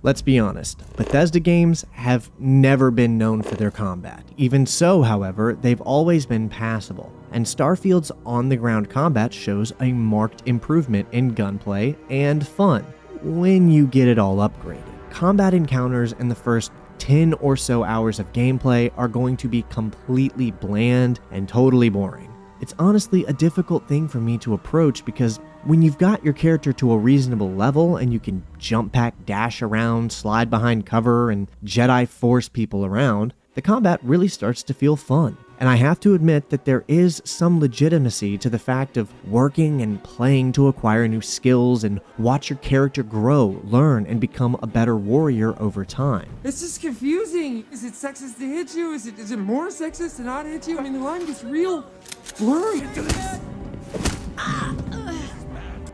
Let's be honest, Bethesda games have never been known for their combat. Even so, however, they've always been passable, and Starfield's on-the-ground combat shows a marked improvement in gunplay and fun when you get it all upgraded. Combat encounters in the first 10 or so hours of gameplay are going to be completely bland and totally boring. It's honestly a difficult thing for me to approach because when you've got your character to a reasonable level and you can jump pack, dash around, slide behind cover, and Jedi force people around, the combat really starts to feel fun. And I have to admit that there is some legitimacy to the fact of working and playing to acquire new skills and watch your character grow, learn, and become a better warrior over time. It's just confusing. Is it sexist to hit you? Is it more sexist to not hit you? I mean, the line gets real blurry.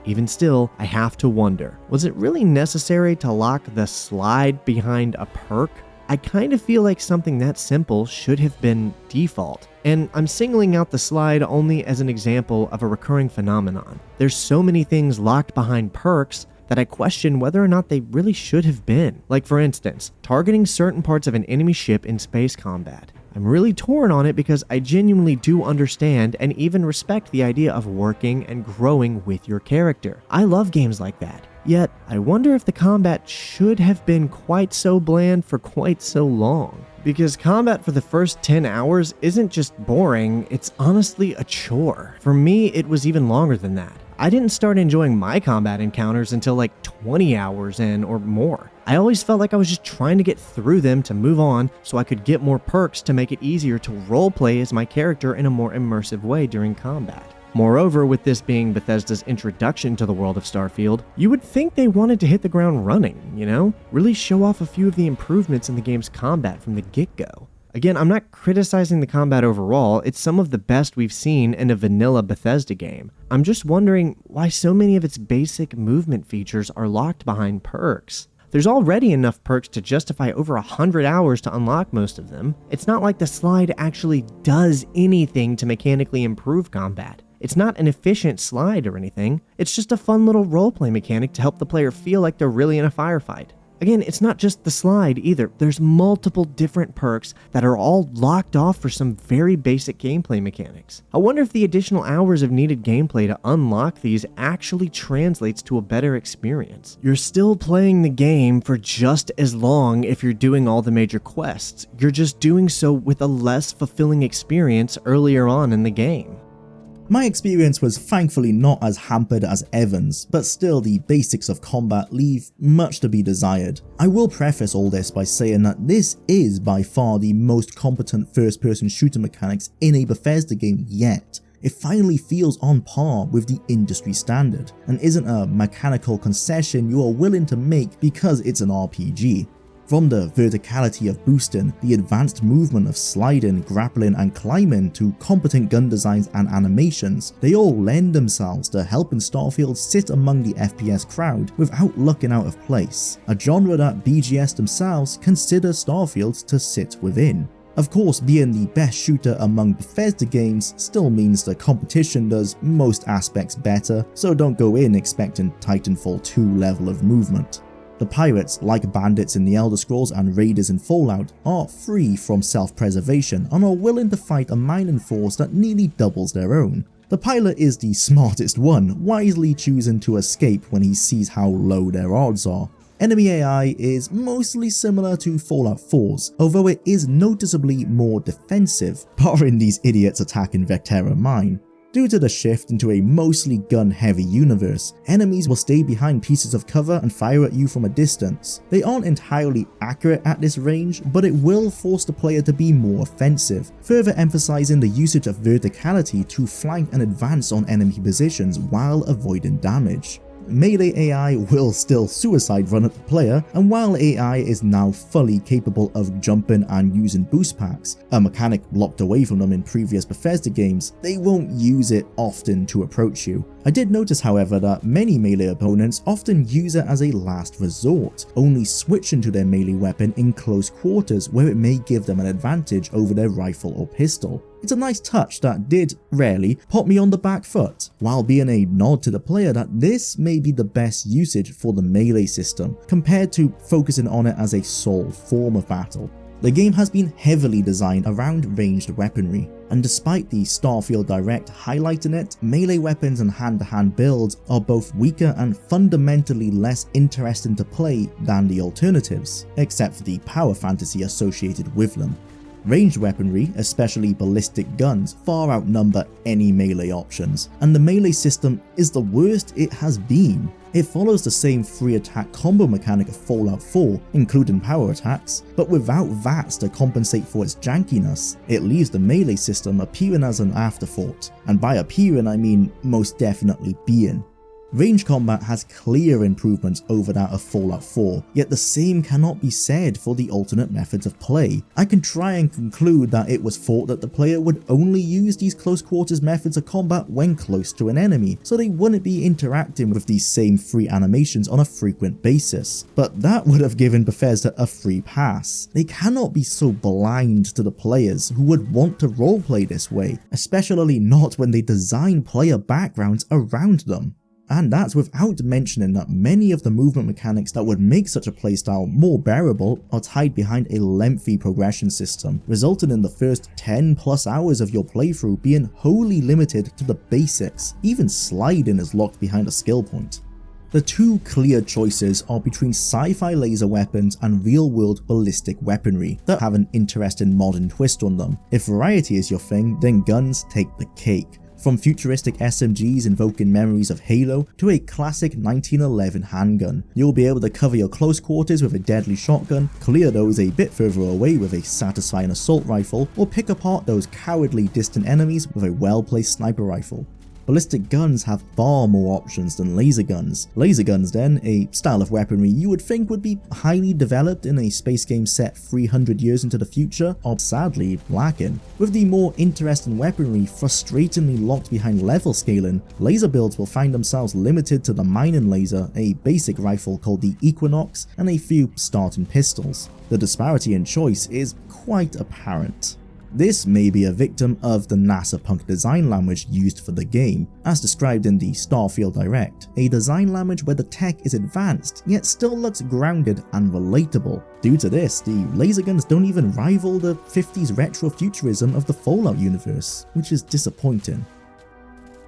Even still, I have to wonder, was it really necessary to lock the slide behind a perk? I kind of feel like something that simple should have been default, and I'm singling out the slide only as an example of a recurring phenomenon. There's so many things locked behind perks that I question whether or not they really should have been. Like for instance, targeting certain parts of an enemy ship in space combat. I'm really torn on it because I genuinely do understand and even respect the idea of working and growing with your character. I love games like that. Yet, I wonder if the combat should have been quite so bland for quite so long. Because combat for the first 10 hours isn't just boring, it's honestly a chore. For me, it was even longer than that. I didn't start enjoying my combat encounters until like 20 hours in or more. I always felt like I was just trying to get through them to move on so I could get more perks to make it easier to roleplay as my character in a more immersive way during combat. Moreover, with this being Bethesda's introduction to the world of Starfield, you would think they wanted to hit the ground running, you know? Really show off a few of the improvements in the game's combat from the get-go. Again, I'm not criticizing the combat overall, it's some of the best we've seen in a vanilla Bethesda game. I'm just wondering why so many of its basic movement features are locked behind perks. There's already enough perks to justify over 100 hours to unlock most of them. It's not like the slide actually does anything to mechanically improve combat. It's not an efficient slide or anything, it's just a fun little roleplay mechanic to help the player feel like they're really in a firefight. Again, it's not just the slide either, there's multiple different perks that are all locked off for some very basic gameplay mechanics. I wonder if the additional hours of needed gameplay to unlock these actually translates to a better experience. You're still playing the game for just as long if you're doing all the major quests, you're just doing so with a less fulfilling experience earlier on in the game. My experience was thankfully not as hampered as Evan's, but still the basics of combat leave much to be desired. I will preface all this by saying that this is by far the most competent first-person shooter mechanics in a Bethesda game yet. It finally feels on par with the industry standard, and isn't a mechanical concession you are willing to make because it's an RPG. From the verticality of boosting, the advanced movement of sliding, grappling and climbing to competent gun designs and animations, they all lend themselves to helping Starfield sit among the FPS crowd without looking out of place, a genre that BGS themselves consider Starfield to sit within. Of course, being the best shooter among Bethesda games still means the competition does most aspects better, so don't go in expecting Titanfall 2 level of movement. The pirates, like bandits in the Elder Scrolls and raiders in Fallout, are free from self-preservation and are willing to fight a mining force that nearly doubles their own. The pilot is the smartest one, wisely choosing to escape when he sees how low their odds are. Enemy AI is mostly similar to Fallout 4's, although it is noticeably more defensive, barring these idiots attacking Vectera Mine. Due to the shift into a mostly gun-heavy universe, enemies will stay behind pieces of cover and fire at you from a distance. They aren't entirely accurate at this range, but it will force the player to be more offensive, further emphasizing the usage of verticality to flank and advance on enemy positions while avoiding damage. Melee AI will still suicide run at the player, and while AI is now fully capable of jumping and using boost packs, a mechanic locked away from them in previous Bethesda games, they won't use it often to approach you. I did notice, however, that many melee opponents often use it as a last resort, only switching to their melee weapon in close quarters where it may give them an advantage over their rifle or pistol. It's a nice touch that did, rarely, put me on the back foot, while being a nod to the player that this may be the best usage for the melee system, compared to focusing on it as a sole form of battle. The game has been heavily designed around ranged weaponry, and despite the Starfield Direct highlighting it, melee weapons and hand-to-hand builds are both weaker and fundamentally less interesting to play than the alternatives, except for the power fantasy associated with them. Ranged weaponry, especially ballistic guns, far outnumber any melee options, and the melee system is the worst it has been. It follows the same free attack combo mechanic of Fallout 4, including power attacks, but without VATs to compensate for its jankiness. It leaves the melee system appearing as an afterthought, and by appearing I mean most definitely being. Range combat has clear improvements over that of Fallout 4, yet the same cannot be said for the alternate methods of play. I can try and conclude that it was thought that the player would only use these close quarters methods of combat when close to an enemy, so they wouldn't be interacting with these same free animations on a frequent basis. But that would have given Bethesda a free pass. They cannot be so blind to the players who would want to roleplay this way, especially not when they design player backgrounds around them. And that's without mentioning that many of the movement mechanics that would make such a playstyle more bearable are tied behind a lengthy progression system, resulting in the first 10 plus hours of your playthrough being wholly limited to the basics. Even sliding is locked behind a skill point. The two clear choices are between sci-fi laser weapons and real-world ballistic weaponry that have an interesting modern twist on them. If variety is your thing, then guns take the cake. From futuristic SMGs invoking memories of Halo to a classic 1911 handgun, you'll be able to cover your close quarters with a deadly shotgun, clear those a bit further away with a satisfying assault rifle, or pick apart those cowardly distant enemies with a well-placed sniper rifle. Ballistic guns have far more options than laser guns. Laser guns then, a style of weaponry you would think would be highly developed in a space game set 300 years into the future, are sadly lacking. With the more interesting weaponry frustratingly locked behind level scaling, laser builds will find themselves limited to the mining laser, a basic rifle called the Equinox, and a few starting pistols. The disparity in choice is quite apparent. This may be a victim of the NASA punk design language used for the game, as described in the Starfield Direct, a design language where the tech is advanced yet still looks grounded and relatable. Due to this, the laser guns don't even rival the 50s retrofuturism of the Fallout universe, which is disappointing.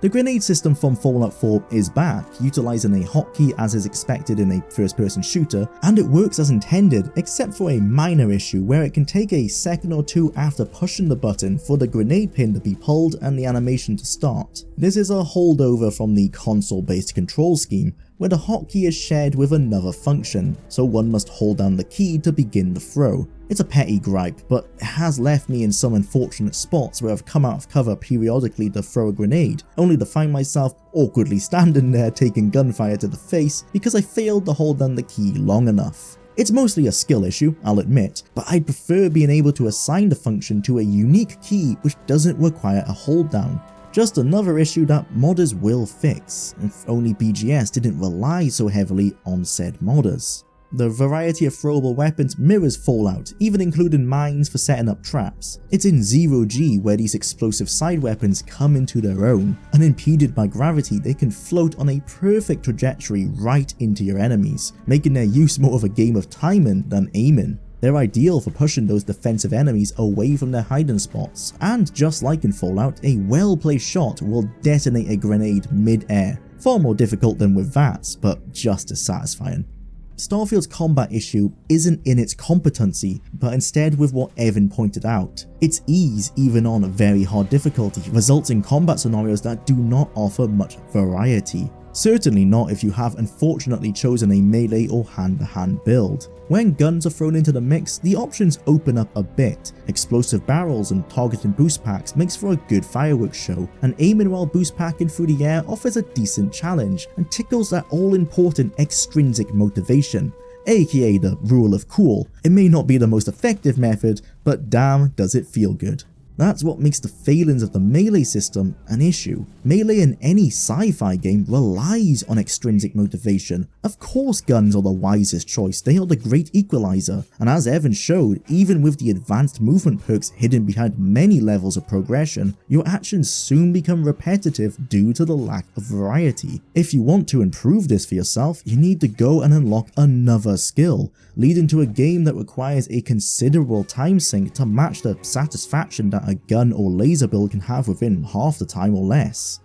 The grenade system from Fallout 4 is back, utilizing a hotkey as is expected in a first-person shooter, and it works as intended except for a minor issue where it can take a second or two after pushing the button for the grenade pin to be pulled and the animation to start. This is a holdover from the console-based control scheme, where the hotkey is shared with another function, so one must hold down the key to begin the throw. It's a petty gripe, but it has left me in some unfortunate spots where I've come out of cover periodically to throw a grenade, only to find myself awkwardly standing there taking gunfire to the face because I failed to hold down the key long enough. It's mostly a skill issue, I'll admit, but I'd prefer being able to assign the function to a unique key which doesn't require a hold down. Just another issue that modders will fix, if only BGS didn't rely so heavily on said modders. The variety of throwable weapons mirrors Fallout, even including mines for setting up traps. It's in 0G where these explosive side weapons come into their own. Unimpeded by gravity, they can float on a perfect trajectory right into your enemies, making their use more of a game of timing than aiming. They're ideal for pushing those defensive enemies away from their hiding spots, and just like in Fallout, a well-placed shot will detonate a grenade mid-air. Far more difficult than with VATS, but just as satisfying. Starfield's combat issue isn't in its competency, but instead with what Evan pointed out. Its ease, even on very hard difficulty, results in combat scenarios that do not offer much variety. Certainly not if you have unfortunately chosen a melee or hand-to-hand build. When guns are thrown into the mix, the options open up a bit. Explosive barrels and targeting boost packs makes for a good fireworks show, and aiming while boost packing through the air offers a decent challenge and tickles that all-important extrinsic motivation, aka the rule of cool. It may not be the most effective method, but damn does it feel good. That's what makes the failings of the melee system an issue. Melee in any sci-fi game relies on extrinsic motivation. Of course guns are the wisest choice, they are the great equalizer, and as Evan showed, even with the advanced movement perks hidden behind many levels of progression, your actions soon become repetitive due to the lack of variety. If you want to improve this for yourself, you need to go and unlock another skill, leading to a game that requires a considerable time sink to match the satisfaction that a gun or laser build can have within half the time or less.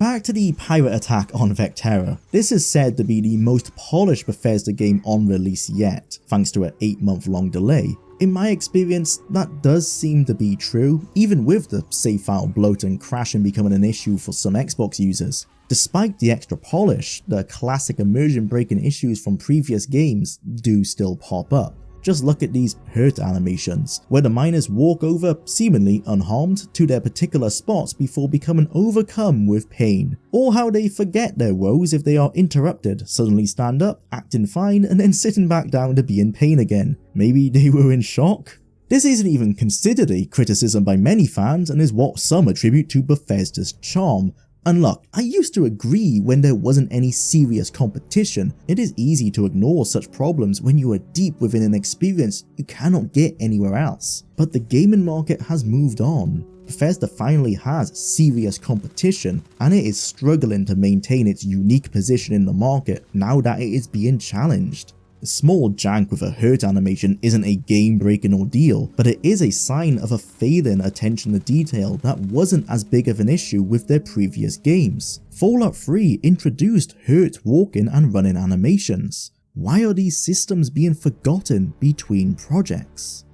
Back to the pirate attack on Vectera. This is said to be the most polished Bethesda game on release yet, thanks to an 8-month-long delay. In my experience, that does seem to be true, even with the save file bloat and crashing becoming an issue for some Xbox users. Despite the extra polish, the classic immersion breaking issues from previous games do still pop up. Just look at these hurt animations, where the miners walk over, seemingly unharmed, to their particular spots before becoming overcome with pain. Or how they forget their woes if they are interrupted, suddenly stand up, acting fine, and then sitting back down to be in pain again. Maybe they were in shock? This isn't even considered a criticism by many fans and is what some attribute to Bethesda's charm. And look, I used to agree when there wasn't any serious competition. It is easy to ignore such problems when you are deep within an experience you cannot get anywhere else. But the gaming market has moved on. Bethesda finally has serious competition, and it is struggling to maintain its unique position in the market now that it is being challenged. A small jank with a hurt animation isn't a game-breaking ordeal, but it is a sign of a failing attention to detail that wasn't as big of an issue with their previous games. Fallout 3 introduced hurt walking and running animations. Why are these systems being forgotten between projects?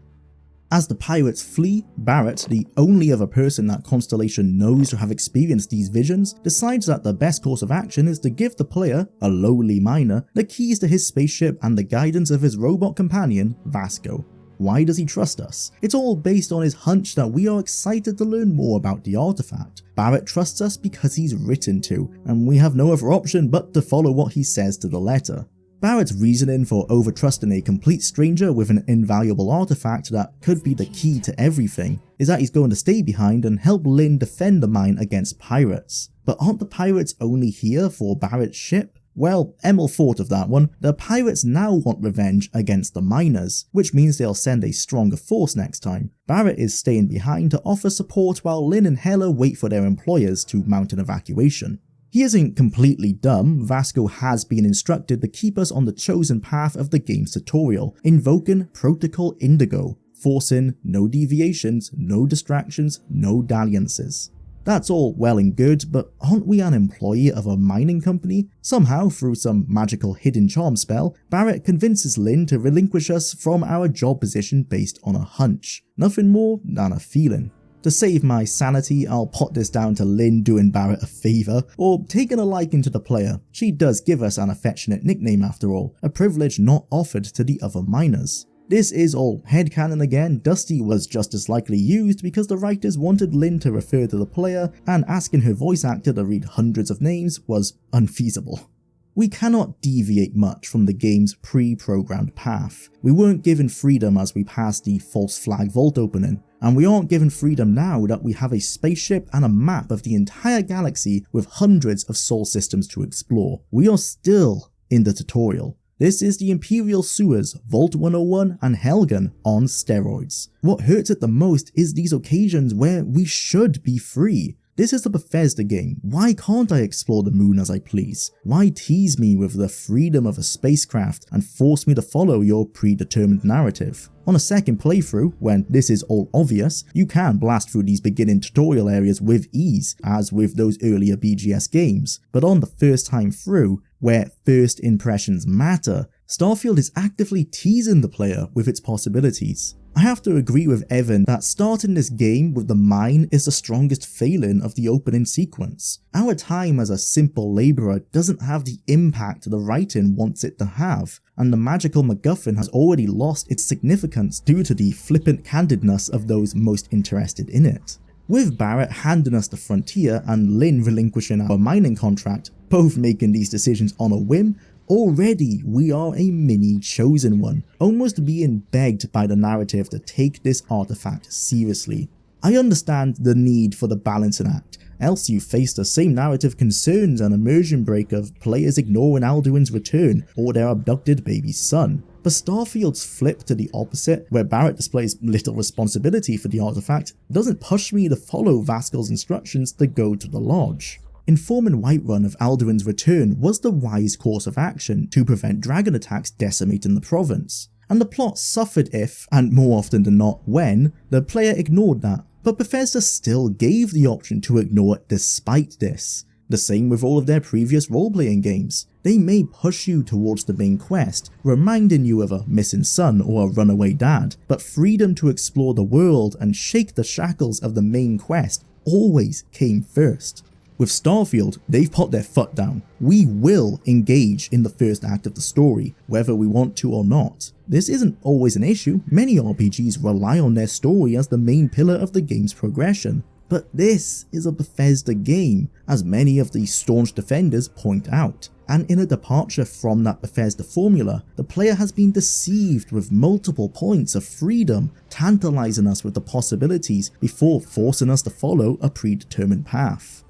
As the pirates flee, Barrett, the only other person that Constellation knows to have experienced these visions, decides that the best course of action is to give the player, a lowly miner, the keys to his spaceship and the guidance of his robot companion, Vasco. Why does he trust us? It's all based on his hunch that we are excited to learn more about the artifact. Barrett trusts us because he's written to, and we have no other option but to follow what he says to the letter. Barrett's reasoning for over-trusting a complete stranger with an invaluable artifact that could be the key to everything is that he's going to stay behind and help Lynn defend the mine against pirates. But aren't the pirates only here for Barrett's ship? Well, Emil thought of that one. The pirates now want revenge against the miners, which means they'll send a stronger force next time. Barrett is staying behind to offer support while Lynn and Hela wait for their employers to mount an evacuation. He isn't completely dumb. Vasco has been instructed to keep us on the chosen path of the game's tutorial, invoking Protocol Indigo, forcing no deviations, no distractions, no dalliances. That's all well and good, but aren't we an employee of a mining company? Somehow, through some magical hidden charm spell, Barrett convinces Lynn to relinquish us from our job position based on a hunch. Nothing more than a feeling. To save my sanity, I'll pot this down to Lynn doing Barrett a favour, or taking a liking to the player. She does give us an affectionate nickname after all, a privilege not offered to the other miners. This is all headcanon again. Dusty was just as likely used because the writers wanted Lynn to refer to the player, and asking her voice actor to read hundreds of names was unfeasible. We cannot deviate much from the game's pre-programmed path. We weren't given freedom as we passed the false flag vault opening, and we aren't given freedom now that we have a spaceship and a map of the entire galaxy with hundreds of sol systems to explore. We are still in the tutorial. This is the Imperial Sewers, Vault 101 and Helgen on steroids. What hurts it the most is these occasions where we should be free. This is a Bethesda game. Why can't I explore the moon as I please? Why tease me with the freedom of a spacecraft and force me to follow your predetermined narrative? On a second playthrough, when this is all obvious, you can blast through these beginning tutorial areas with ease, as with those earlier BGS games. But on the first time through, where first impressions matter, Starfield is actively teasing the player with its possibilities. I have to agree with Evan that starting this game with the mine is the strongest failing of the opening sequence. Our time as a simple labourer doesn't have the impact the writing wants it to have, and the magical MacGuffin has already lost its significance due to the flippant candidness of those most interested in it. With Barrett handing us the frontier and Lynn relinquishing our mining contract, both making these decisions on a whim, already we are a mini chosen one, almost being begged by the narrative to take this artifact seriously. I understand the need for the balancing act, else you face the same narrative concerns and immersion break of players ignoring Alduin's return or their abducted baby's son. But Starfield's flip to the opposite, where Barrett displays little responsibility for the artifact, doesn't push me to follow Vasco's instructions to go to the lodge. Informing Whiterun of Alduin's return was the wise course of action to prevent dragon attacks decimating the province, and the plot suffered if, and more often than not when, the player ignored that, but Bethesda still gave the option to ignore it despite this. The same with all of their previous role-playing games. They may push you towards the main quest, reminding you of a missing son or a runaway dad, but freedom to explore the world and shake the shackles of the main quest always came first. With Starfield, they've put their foot down. We will engage in the first act of the story, whether we want to or not. This isn't always an issue. Many RPGs rely on their story as the main pillar of the game's progression. But this is a Bethesda game, as many of the staunch defenders point out. And in a departure from that Bethesda formula, the player has been deceived with multiple points of freedom, tantalizing us with the possibilities before forcing us to follow a predetermined path.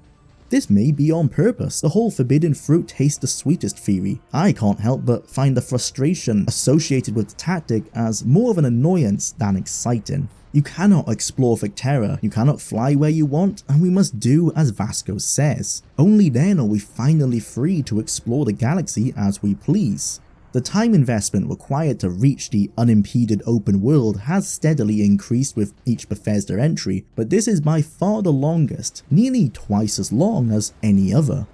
This may be on purpose. The whole forbidden fruit tastes the sweetest theory. I can't help but find the frustration associated with the tactic as more of an annoyance than exciting. You cannot explore Vectera, you cannot fly where you want, and we must do as Vasco says. Only then are we finally free to explore the galaxy as we please. The time investment required to reach the unimpeded open world has steadily increased with each Bethesda entry, but this is by far the longest, nearly twice as long as any other.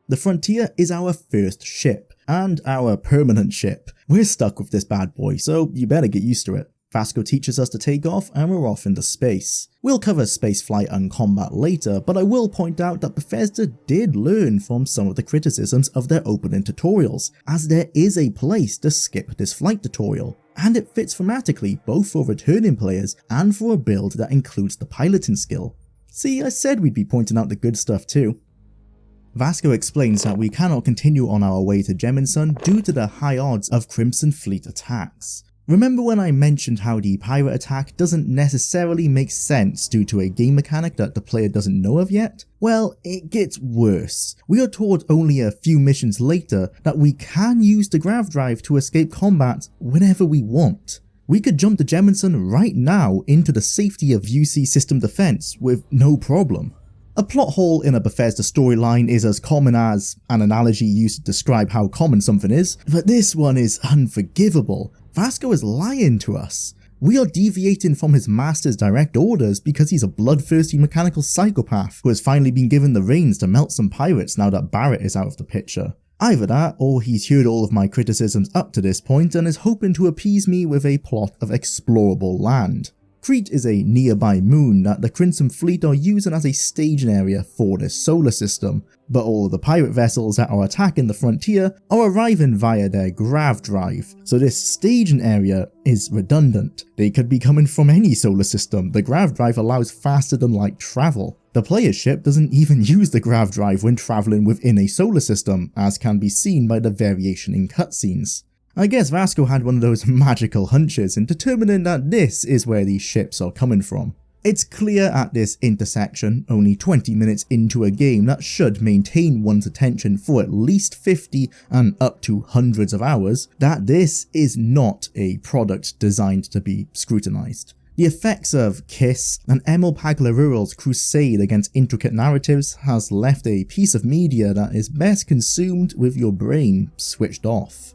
The Frontier is our first ship, and our permanent ship. We're stuck with this bad boy, so you better get used to it. Vasco teaches us to take off and we're off into space. We'll cover spaceflight and combat later, but I will point out that Bethesda did learn from some of the criticisms of their opening tutorials, as there is a place to skip this flight tutorial, and it fits thematically both for returning players and for a build that includes the piloting skill. See, I said we'd be pointing out the good stuff too. Vasco explains that we cannot continue on our way to Jemison due to the high odds of Crimson Fleet attacks. Remember when I mentioned how the pirate attack doesn't necessarily make sense due to a game mechanic that the player doesn't know of yet? Well, it gets worse. We are told only a few missions later that we can use the grav drive to escape combat whenever we want. We could jump to Jemison right now into the safety of UC system defense with no problem. A plot hole in a Bethesda storyline is as common as an analogy used to describe how common something is, but this one is unforgivable. Vasco is lying to us. We are deviating from his master's direct orders because he's a bloodthirsty mechanical psychopath who has finally been given the reins to melt some pirates now that Barrett is out of the picture. Either that, or he's heard all of my criticisms up to this point and is hoping to appease me with a plot of explorable land. Kreet is a nearby moon that the Crimson Fleet are using as a staging area for this solar system, but all of the pirate vessels that are attacking the frontier are arriving via their grav drive, so this staging area is redundant. They could be coming from any solar system. The grav drive allows faster than light travel. The player's ship doesn't even use the grav drive when travelling within a solar system, as can be seen by the variation in cutscenes. I guess Vasco had one of those magical hunches in determining that this is where these ships are coming from. It's clear at this intersection, only 20 minutes into a game that should maintain one's attention for at least 50 and up to hundreds of hours, that this is not a product designed to be scrutinized. The effects of Kiss and Emil Paglarural's crusade against intricate narratives has left a piece of media that is best consumed with your brain switched off.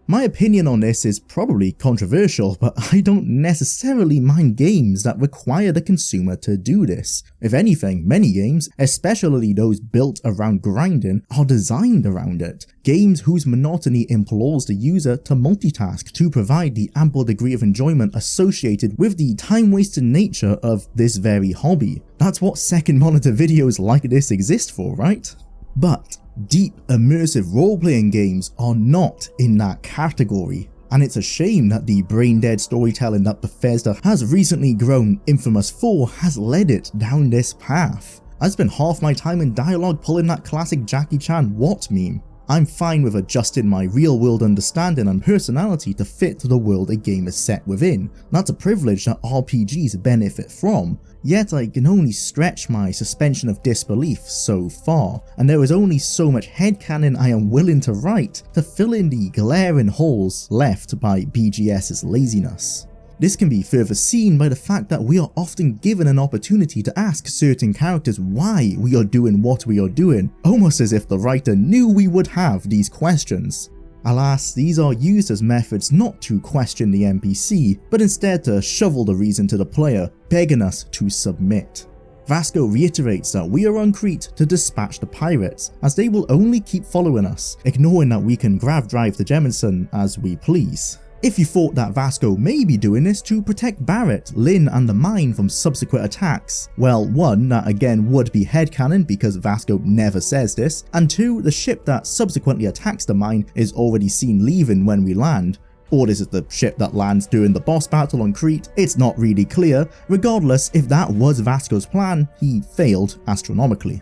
My opinion on this is probably controversial, but I don't necessarily mind games that require the consumer to do this. If anything, many games, especially those built around grinding, are designed around it. Games whose monotony implores the user to multitask to provide the ample degree of enjoyment associated with the time-wasting nature of this very hobby. That's what second monitor videos like this exist for, right? But deep, immersive role-playing games are not in that category, and it's a shame that the brain-dead storytelling that Bethesda has recently grown infamous for has led it down this path. I spent half my time in dialogue pulling that classic Jackie Chan "what" meme. I'm fine with adjusting my real-world understanding and personality to fit the world a game is set within. That's a privilege that RPGs benefit from, yet I can only stretch my suspension of disbelief so far, and there is only so much headcanon I am willing to write to fill in the glaring holes left by BGS's laziness. This can be further seen by the fact that we are often given an opportunity to ask certain characters why we are doing what we are doing, almost as if the writer knew we would have these questions. Alas, these are used as methods not to question the NPC, but instead to shovel the reason to the player, begging us to submit. Vasco reiterates that we are on Kreet to dispatch the pirates, as they will only keep following us, ignoring that we can grav drive to Jemison as we please. If you thought that Vasco may be doing this to protect Barrett, Lynn and the mine from subsequent attacks, well, 1, that again would be headcanon because Vasco never says this, and 2, the ship that subsequently attacks the mine is already seen leaving when we land. Or this is the ship that lands during the boss battle on Kreet, it's not really clear. Regardless, if that was Vasco's plan, he failed astronomically.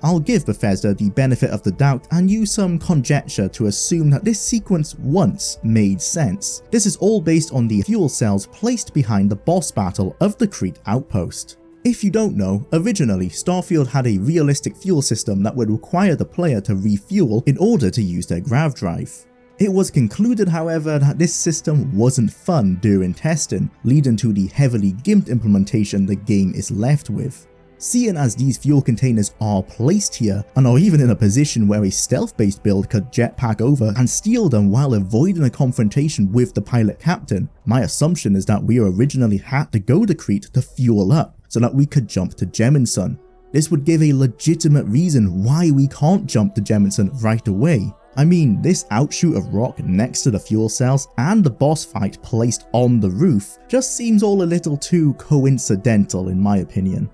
I'll give Bethesda the benefit of the doubt and use some conjecture to assume that this sequence once made sense. This is all based on the fuel cells placed behind the boss battle of the Kreet outpost. If you don't know, originally Starfield had a realistic fuel system that would require the player to refuel in order to use their grav drive. It was concluded, however, that this system wasn't fun during testing, leading to the heavily gimped implementation the game is left with. Seeing as these fuel containers are placed here and are even in a position where a stealth-based build could jetpack over and steal them while avoiding a confrontation with the pilot captain, my assumption is that we originally had to go to Kreet to fuel up so that we could jump to Jemison. This would give a legitimate reason why we can't jump to Jemison right away. I mean, this outshoot of rock next to the fuel cells and the boss fight placed on the roof just seems all a little too coincidental in my opinion.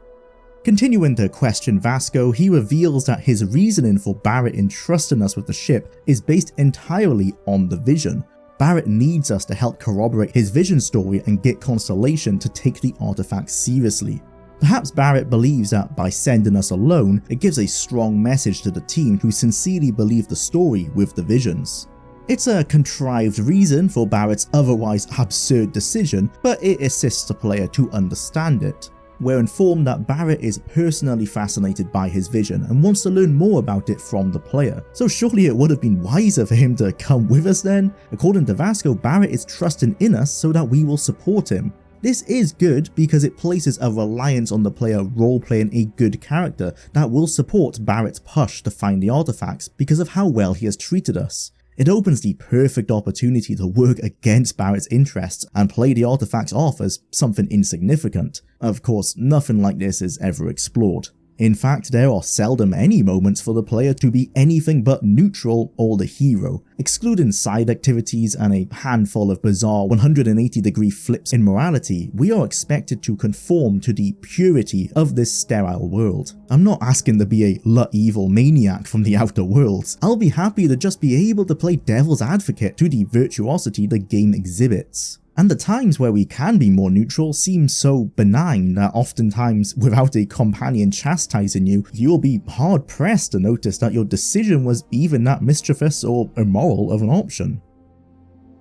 Continuing to question Vasco, he reveals that his reasoning for Barrett entrusting us with the ship is based entirely on the vision. Barrett needs us to help corroborate his vision story and get Constellation to take the artifact seriously. Perhaps Barrett believes that by sending us alone, it gives a strong message to the team who sincerely believe the story with the visions. It's a contrived reason for Barrett's otherwise absurd decision, but it assists the player to understand it. We're informed that Barrett is personally fascinated by his vision and wants to learn more about it from the player, so surely it would have been wiser for him to come with us then? According to Vasco, Barrett is trusting in us so that we will support him. This is good because it places a reliance on the player role-playing a good character that will support Barrett's push to find the artifacts because of how well he has treated us. It opens the perfect opportunity to work against Barrett's interests and play the artifacts off as something insignificant. Of course, nothing like this is ever explored. In fact, there are seldom any moments for the player to be anything but neutral or the hero. Excluding side activities and a handful of bizarre 180-degree flips in morality, we are expected to conform to the purity of this sterile world. I'm not asking to be a evil maniac from the outer worlds. I'll be happy to just be able to play devil's advocate to the virtuosity the game exhibits. And the times where we can be more neutral seem so benign that oftentimes without a companion chastising you, you'll be hard pressed to notice that your decision was even that mischievous or immoral of an option.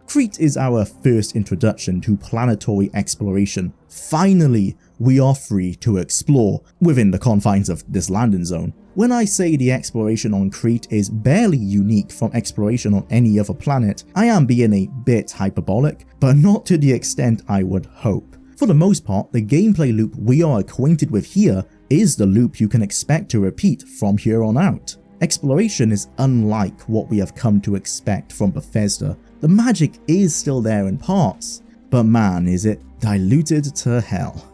Kreet is our first introduction to planetary exploration. Finally, we are free to explore within the confines of this landing zone. When I say the exploration on Kreet is barely unique from exploration on any other planet, I am being a bit hyperbolic, but not to the extent I would hope. For the most part, the gameplay loop we are acquainted with here is the loop you can expect to repeat from here on out. Exploration is unlike what we have come to expect from Bethesda. The magic is still there in parts, but man is it diluted to hell.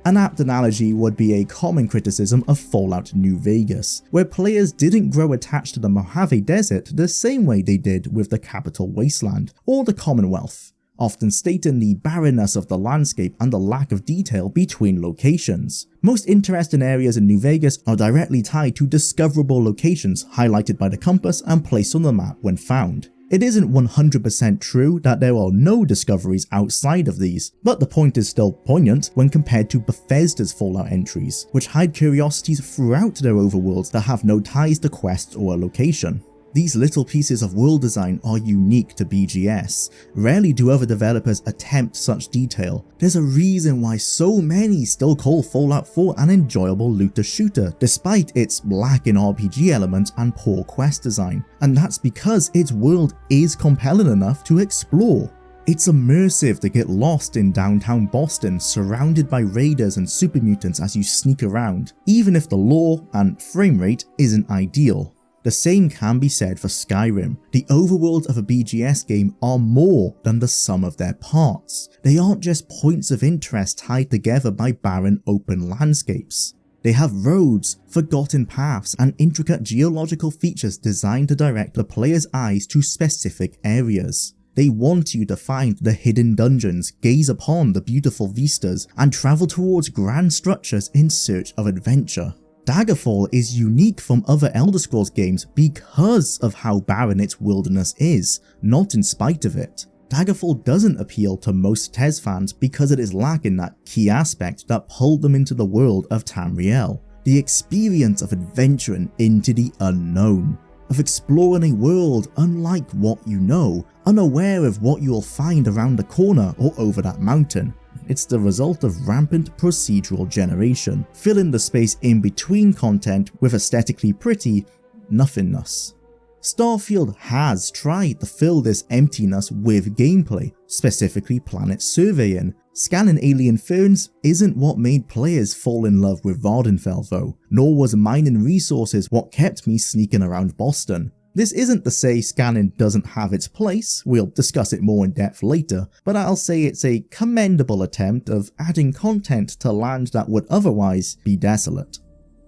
An apt analogy would be a common criticism of Fallout New Vegas, where players didn't grow attached to the Mojave Desert the same way they did with the Capital Wasteland or the Commonwealth, often stating the barrenness of the landscape and the lack of detail between locations. Most interesting areas in New Vegas are directly tied to discoverable locations highlighted by the compass and placed on the map when found. It isn't 100% true that there are no discoveries outside of these, but the point is still poignant when compared to Bethesda's Fallout entries, which hide curiosities throughout their overworlds that have no ties to quests or a location. These little pieces of world design are unique to BGS. Rarely do other developers attempt such detail. There's a reason why so many still call Fallout 4 an enjoyable looter-shooter, despite its lack in RPG elements and poor quest design. And that's because its world is compelling enough to explore. It's immersive to get lost in downtown Boston, surrounded by raiders and super mutants as you sneak around, even if the lore and frame rate isn't ideal. The same can be said for Skyrim. The overworlds of a BGS game are more than the sum of their parts. They aren't just points of interest tied together by barren open landscapes. They have roads, forgotten paths, and intricate geological features designed to direct the player's eyes to specific areas. They want you to find the hidden dungeons, gaze upon the beautiful vistas, and travel towards grand structures in search of adventure. Daggerfall is unique from other Elder Scrolls games because of how barren its wilderness is, not in spite of it. Daggerfall doesn't appeal to most TES fans because it is lacking that key aspect that pulled them into the world of Tamriel. The experience of adventuring into the unknown, of exploring a world unlike what you know, unaware of what you will find around the corner or over that mountain. It's the result of rampant procedural generation, filling the space in between content with aesthetically pretty nothingness. Starfield has tried to fill this emptiness with gameplay, specifically planet surveying. Scanning alien ferns isn't what made players fall in love with Vardenfell though, nor was mining resources what kept me sneaking around Boston. This isn't to say scanning doesn't have its place, we'll discuss it more in depth later, but I'll say it's a commendable attempt of adding content to land that would otherwise be desolate.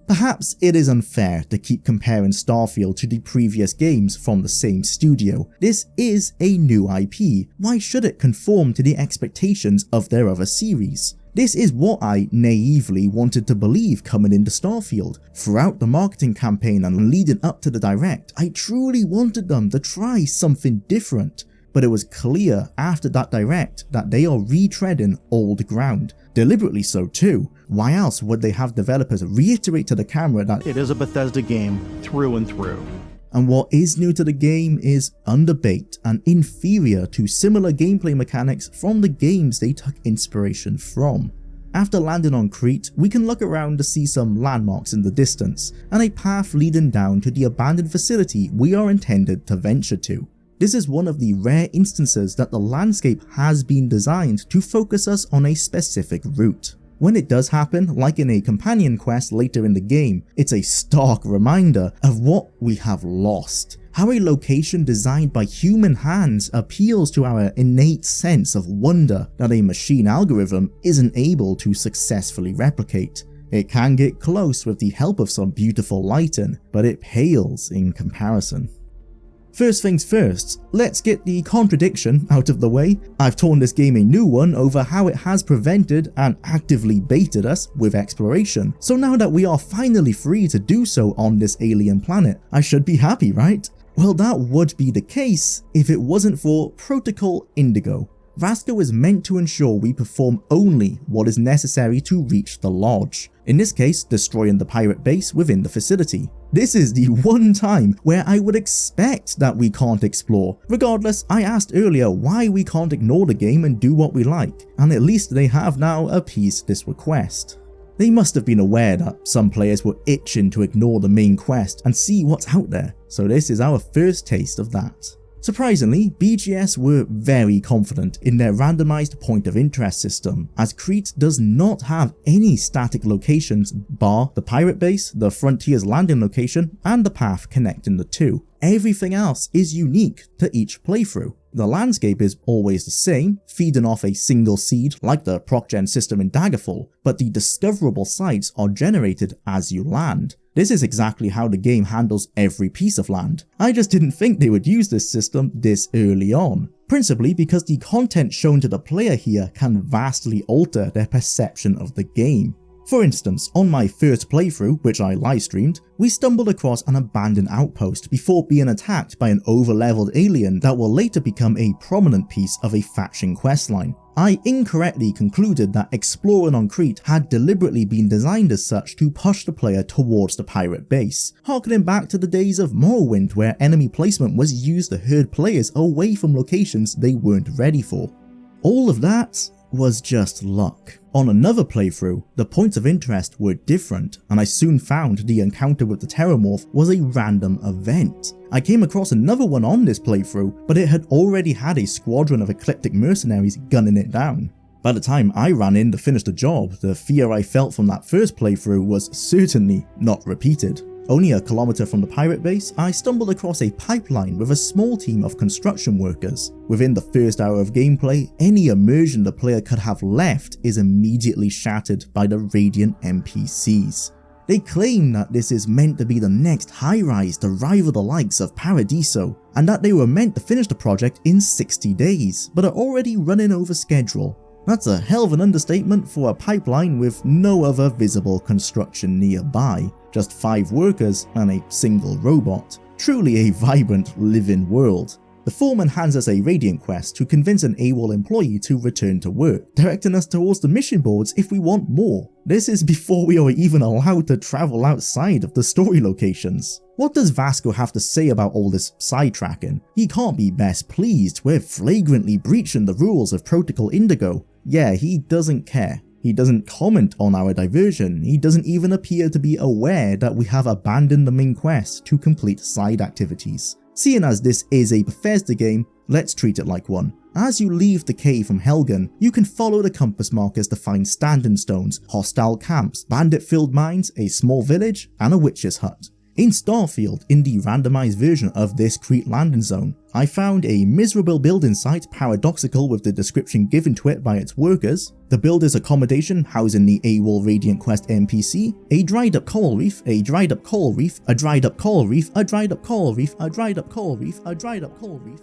Perhaps it is unfair to keep comparing Starfield to the previous games from the same studio. This is a new IP. Why should it conform to the expectations of their other series? This is what I naively wanted to believe coming into Starfield. Throughout the marketing campaign and leading up to the direct, I truly wanted them to try something different. But it was clear after that direct that they are retreading old ground. Deliberately so too. Why else would they have developers reiterate to the camera that it is a Bethesda game through and through? And what is new to the game is underbaked and inferior to similar gameplay mechanics from the games they took inspiration from. After landing on Kreet, we can look around to see some landmarks in the distance, and a path leading down to the abandoned facility we are intended to venture to. This is one of the rare instances that the landscape has been designed to focus us on a specific route. When it does happen, like in a companion quest later in the game, it's a stark reminder of what we have lost. How a location designed by human hands appeals to our innate sense of wonder that a machine algorithm isn't able to successfully replicate. It can get close with the help of some beautiful lighting, but it pales in comparison. First things first, let's get the contradiction out of the way. I've torn this game a new one over how it has prevented and actively baited us with exploration. So now that we are finally free to do so on this alien planet, I should be happy, right? Well, that would be the case if it wasn't for Protocol Indigo. Vasco is meant to ensure we perform only what is necessary to reach the lodge. In this case, destroying the pirate base within the facility. This is the one time where I would expect that we can't explore. Regardless, I asked earlier why we can't ignore the game and do what we like, and at least they have now appeased this request. They must have been aware that some players were itching to ignore the main quest and see what's out there, so this is our first taste of that. Surprisingly, BGS were very confident in their randomized point of interest system, as Kreet does not have any static locations bar the pirate base, the Frontier's landing location, and the path connecting the two. Everything else is unique to each playthrough. The landscape is always the same, feeding off a single seed like the procgen system in Daggerfall, but the discoverable sites are generated as you land. This is exactly how the game handles every piece of land. I just didn't think they would use this system this early on, principally because the content shown to the player here can vastly alter their perception of the game. For instance, on my first playthrough, which I livestreamed, we stumbled across an abandoned outpost before being attacked by an over-leveled alien that will later become a prominent piece of a faction questline. I incorrectly concluded that exploring on Kreet had deliberately been designed as such to push the player towards the pirate base, harkening back to the days of Morrowind where enemy placement was used to herd players away from locations they weren't ready for. All of that was just luck. On another playthrough, the points of interest were different, and I soon found the encounter with the Terramorph was a random event. I came across another one on this playthrough, but it had already had a squadron of ecliptic mercenaries gunning it down. By the time I ran in to finish the job, the fear I felt from that first playthrough was certainly not repeated. Only a kilometer from the pirate base, I stumbled across a pipeline with a small team of construction workers. Within the first hour of gameplay, any immersion the player could have left is immediately shattered by the radiant NPCs. They claim that this is meant to be the next high-rise to rival the likes of Paradiso, and that they were meant to finish the project in 60 days, but are already running over schedule. That's a hell of an understatement for a pipeline with no other visible construction nearby, just 5 workers and a single robot. Truly a vibrant, living world. The foreman hands us a Radiant quest to convince an AWOL employee to return to work, directing us towards the mission boards if we want more. This is before we are even allowed to travel outside of the story locations. What does Vasco have to say about all this sidetracking? He can't be best pleased. We're flagrantly breaching the rules of Protocol Indigo. Yeah, he doesn't care. He doesn't comment on our diversion. He doesn't even appear to be aware that we have abandoned the main quest to complete side activities. Seeing as this is a Bethesda game, let's treat it like one. As you leave the cave from Helgen, you can follow the compass markers to find standing stones, hostile camps, bandit-filled mines, a small village, and a witch's hut. In Starfield, in the randomized version of this Kreet landing zone, I found a miserable building site paradoxical with the description given to it by its workers, the builder's accommodation housing the AWOL Radiant Quest NPC, a dried up coral reef, a dried up coral reef, a dried up coral reef, a dried up coral reef, a dried up coral reef, a dried up coral reef.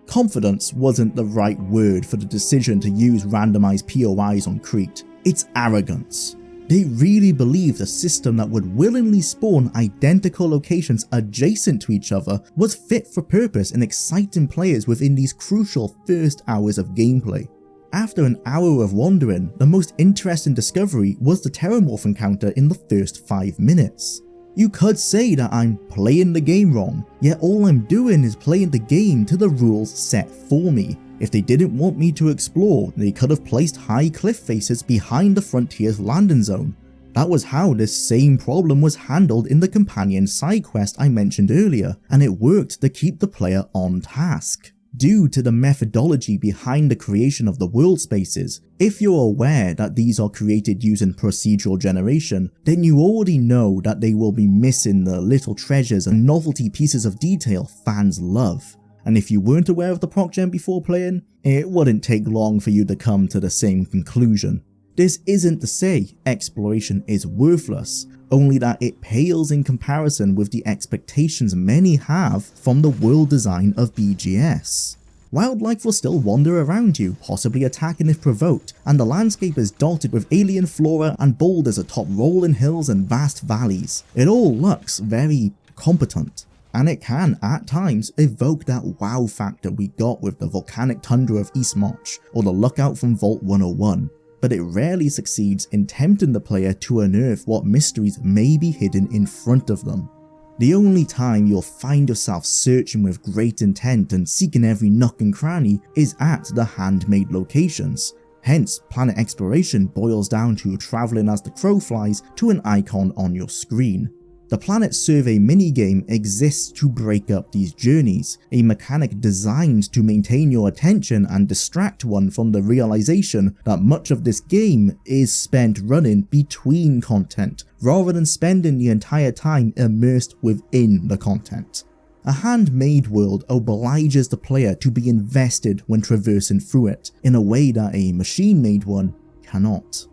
Confidence wasn't the right word for the decision to use randomized POIs on Kreet. It's arrogance. They really believed a system that would willingly spawn identical locations adjacent to each other was fit for purpose in exciting players within these crucial first hours of gameplay. After an hour of wandering, the most interesting discovery was the Terramorph encounter in the first 5 minutes. You could say that I'm playing the game wrong, yet all I'm doing is playing the game to the rules set for me. If they didn't want me to explore, they could have placed high cliff faces behind the Frontier's landing zone. That was how this same problem was handled in the companion side quest I mentioned earlier, and it worked to keep the player on task. Due to the methodology behind the creation of the world spaces, if you're aware that these are created using procedural generation, then you already know that they will be missing the little treasures and novelty pieces of detail fans love. And if you weren't aware of the proc gen before playing, it wouldn't take long for you to come to the same conclusion. This isn't to say exploration is worthless, only that it pales in comparison with the expectations many have from the world design of BGS. Wildlife will still wander around you, possibly attacking if provoked, and the landscape is dotted with alien flora and boulders atop rolling hills and vast valleys. It all looks very competent. And it can, at times, evoke that wow factor we got with the volcanic tundra of Eastmarch or the lookout from Vault 101, but it rarely succeeds in tempting the player to unearth what mysteries may be hidden in front of them. The only time you'll find yourself searching with great intent and seeking every nook and cranny is at the handmade locations. Hence, planet exploration boils down to travelling as the crow flies to an icon on your screen. The Planet Survey minigame exists to break up these journeys, a mechanic designed to maintain your attention and distract one from the realization that much of this game is spent running between content, rather than spending the entire time immersed within the content. A handmade world obliges the player to be invested when traversing through it, in a way that a machine-made one cannot.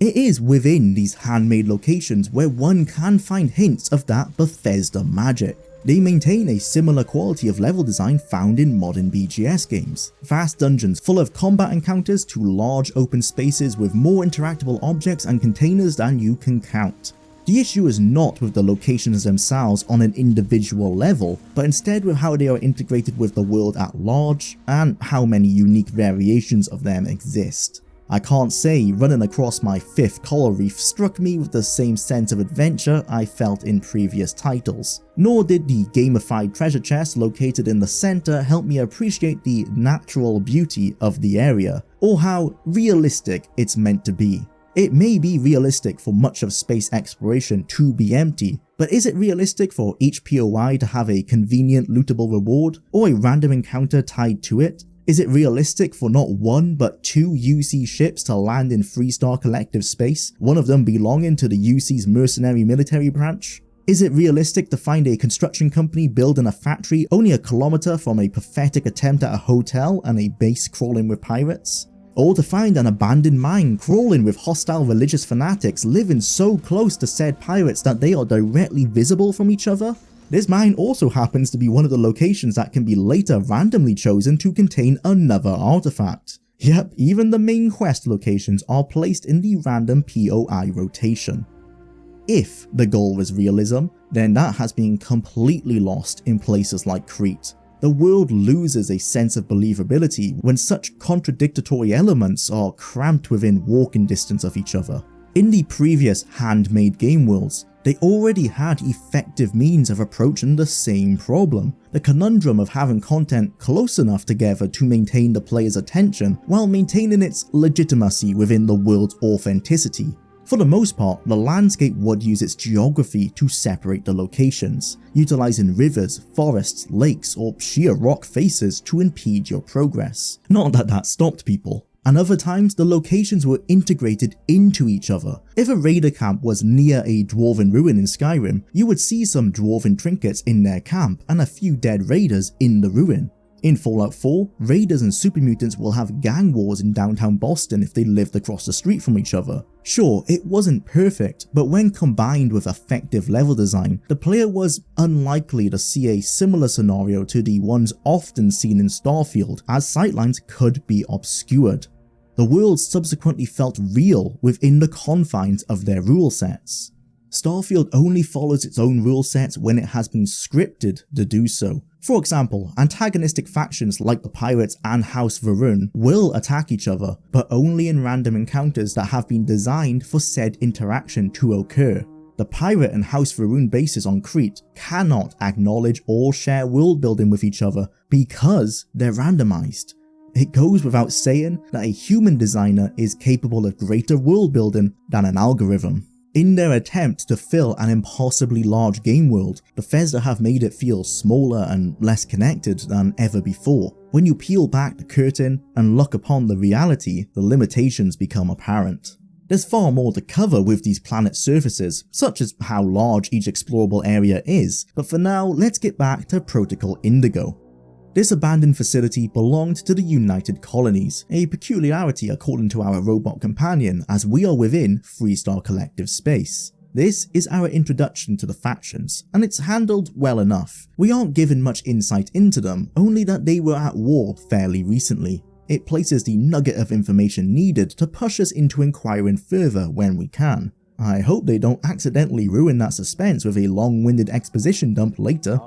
It is within these handmade locations where one can find hints of that Bethesda magic. They maintain a similar quality of level design found in modern BGS games. Vast dungeons full of combat encounters to large open spaces with more interactable objects and containers than you can count. The issue is not with the locations themselves on an individual level, but instead with how they are integrated with the world at large and how many unique variations of them exist. I can't say running across my 5th coral reef struck me with the same sense of adventure I felt in previous titles, nor did the gamified treasure chest located in the center help me appreciate the natural beauty of the area, or how realistic it's meant to be. It may be realistic for much of space exploration to be empty, but is it realistic for each POI to have a convenient lootable reward, or a random encounter tied to it? Is it realistic for not 1 but 2 UC ships to land in Freestar Collective space, one of them belonging to the UC's mercenary military branch? Is it realistic to find a construction company building a factory only a kilometer from a pathetic attempt at a hotel and a base crawling with pirates? Or to find an abandoned mine crawling with hostile religious fanatics living so close to said pirates that they are directly visible from each other? This mine also happens to be one of the locations that can be later randomly chosen to contain another artifact. Yep, even the main quest locations are placed in the random POI rotation. If the goal was realism, then that has been completely lost in places like Kreet. The world loses a sense of believability when such contradictory elements are cramped within walking distance of each other. In the previous handmade game worlds, they already had effective means of approaching the same problem, the conundrum of having content close enough together to maintain the player's attention while maintaining its legitimacy within the world's authenticity. For the most part, the landscape would use its geography to separate the locations, utilizing rivers, forests, lakes, or sheer rock faces to impede your progress. Not that that stopped people, and other times the locations were integrated into each other. If a raider camp was near a dwarven ruin in Skyrim, you would see some dwarven trinkets in their camp and a few dead raiders in the ruin. In Fallout 4, raiders and super mutants will have gang wars in downtown Boston if they lived across the street from each other. Sure, it wasn't perfect, but when combined with effective level design, the player was unlikely to see a similar scenario to the ones often seen in Starfield, as sightlines could be obscured. The worlds subsequently felt real within the confines of their rule sets. Starfield only follows its own rule sets when it has been scripted to do so. For example, antagonistic factions like the Pirates and House Varun will attack each other, but only in random encounters that have been designed for said interaction to occur. The Pirate and House Varun bases on Kreet cannot acknowledge or share world building with each other because they're randomized. It goes without saying that a human designer is capable of greater world building than an algorithm. In their attempt to fill an impossibly large game world, Bethesda have made it feel smaller and less connected than ever before. When you peel back the curtain and look upon the reality, the limitations become apparent. There's far more to cover with these planet surfaces, such as how large each explorable area is, but for now let's get back to Protocol Indigo. This abandoned facility belonged to the United Colonies, a peculiarity according to our robot companion, as we are within Freestar Collective space. This is our introduction to the factions, and it's handled well enough. We aren't given much insight into them, only that they were at war fairly recently. It places the nugget of information needed to push us into inquiring further when we can. I hope they don't accidentally ruin that suspense with a long-winded exposition dump later.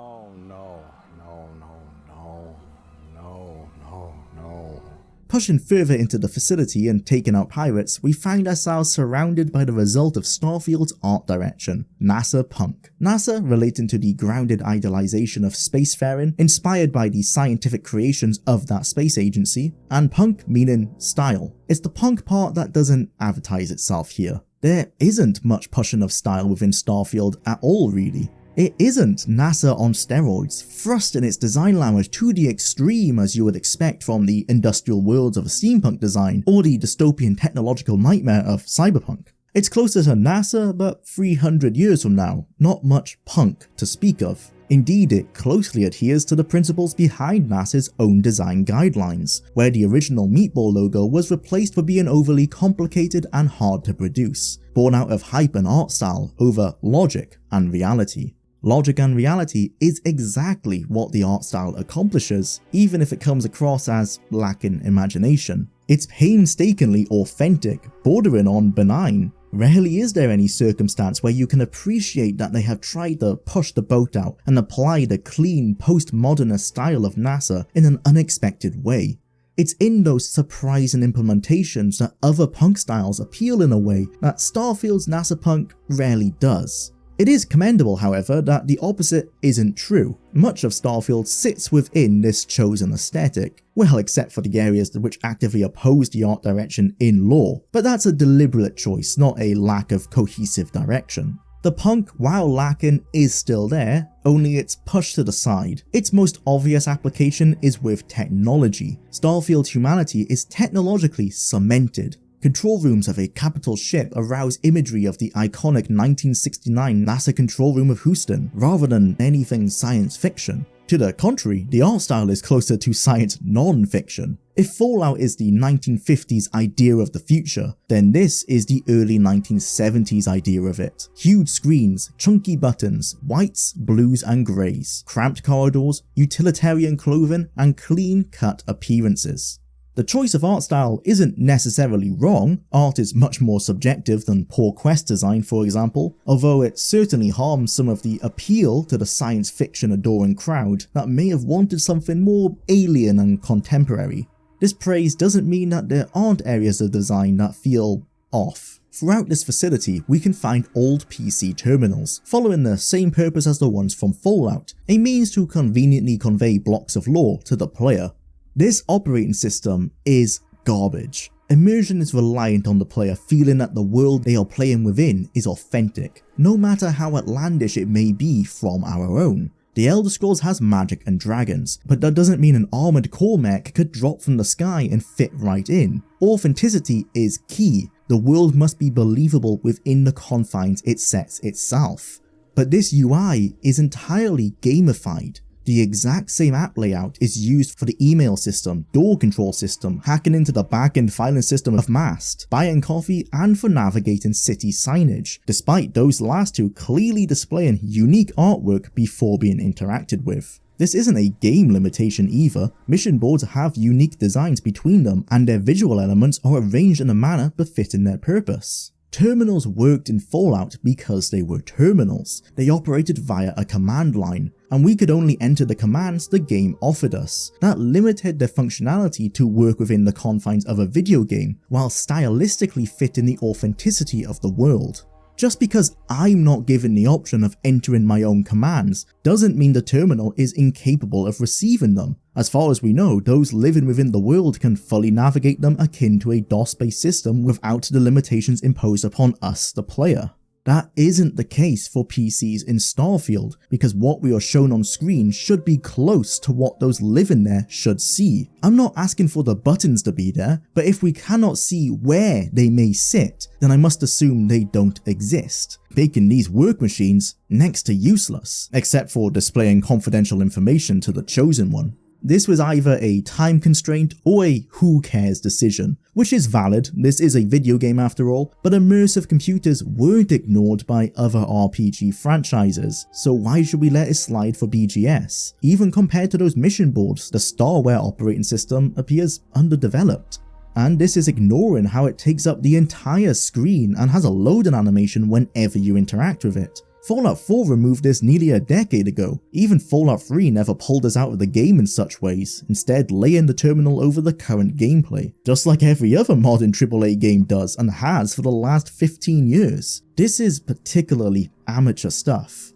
Pushing further into the facility and taking out pirates, we find ourselves surrounded by the result of Starfield's art direction, NASA Punk. NASA relating to the grounded idealization of spacefaring, inspired by the scientific creations of that space agency, and Punk meaning style. It's the punk part that doesn't advertise itself here. There isn't much pushing of style within Starfield at all really. It isn't NASA on steroids, thrusting its design language to the extreme as you would expect from the industrial worlds of a steampunk design or the dystopian technological nightmare of cyberpunk. It's closer to NASA, but 300 years from now, not much punk to speak of. Indeed, it closely adheres to the principles behind NASA's own design guidelines, where the original meatball logo was replaced for being overly complicated and hard to produce, born out of hype and art style over logic and reality. Logic and reality is exactly what the art style accomplishes, even if it comes across as lacking imagination. It's painstakingly authentic, bordering on benign. Rarely is there any circumstance where you can appreciate that they have tried to push the boat out and apply the clean postmodernist style of NASA in an unexpected way. It's in those surprising implementations that other punk styles appeal in a way that Starfield's NASA Punk rarely does. It is commendable, however, that the opposite isn't true. Much of Starfield sits within this chosen aesthetic, well except for the areas which actively oppose the art direction in lore, but that's a deliberate choice, not a lack of cohesive direction. The punk, while lacking, is still there, only it's pushed to the side. Its most obvious application is with technology. Starfield's humanity is technologically cemented. Control rooms of a capital ship arouse imagery of the iconic 1969 NASA control room of Houston, rather than anything science fiction. To the contrary, the art style is closer to science non-fiction. If Fallout is the 1950s idea of the future, then this is the early 1970s idea of it. Huge screens, chunky buttons, whites, blues and greys, cramped corridors, utilitarian clothing, and clean-cut appearances. The choice of art style isn't necessarily wrong. Art is much more subjective than poor quest design, for example, although it certainly harms some of the appeal to the science fiction adoring crowd that may have wanted something more alien and contemporary. This praise doesn't mean that there aren't areas of design that feel off. Throughout this facility, we can find old PC terminals, following the same purpose as the ones from Fallout, a means to conveniently convey blocks of lore to the player. This operating system is garbage. Immersion is reliant on the player feeling that the world they are playing within is authentic, no matter how outlandish it may be from our own. The Elder Scrolls has magic and dragons, but that doesn't mean an armored core mech could drop from the sky and fit right in. Authenticity is key. The world must be believable within the confines it sets itself. But this UI is entirely gamified. The exact same app layout is used for the email system, door control system, hacking into the back-end filing system of Mast, buying coffee, and for navigating city signage, despite those last two clearly displaying unique artwork before being interacted with. This isn't a game limitation either. Mission boards have unique designs between them, and their visual elements are arranged in a manner befitting their purpose. Terminals worked in Fallout because they were terminals. They operated via a command line, and we could only enter the commands the game offered us. That limited their functionality to work within the confines of a video game, while stylistically fitting the authenticity of the world. Just because I'm not given the option of entering my own commands doesn't mean the terminal is incapable of receiving them. As far as we know, those living within the world can fully navigate them akin to a DOS-based system without the limitations imposed upon us, the player. That isn't the case for PCs in Starfield, because what we are shown on screen should be close to what those living there should see. I'm not asking for the buttons to be there, but if we cannot see where they may sit, then I must assume they don't exist, making these work machines next to useless, except for displaying confidential information to the Chosen One. This was either a time constraint or a who cares decision, which is valid. This is a video game after all, but immersive computers weren't ignored by other RPG franchises, so why should we let it slide for BGS? Even compared to those mission boards, the Starware operating system appears underdeveloped. And this is ignoring how it takes up the entire screen and has a loading animation whenever you interact with it. Fallout 4 removed this nearly a decade ago. Even Fallout 3 never pulled us out of the game in such ways, instead laying the terminal over the current gameplay, just like every other modern AAA game does and has for the last 15 years. This is particularly amateur stuff.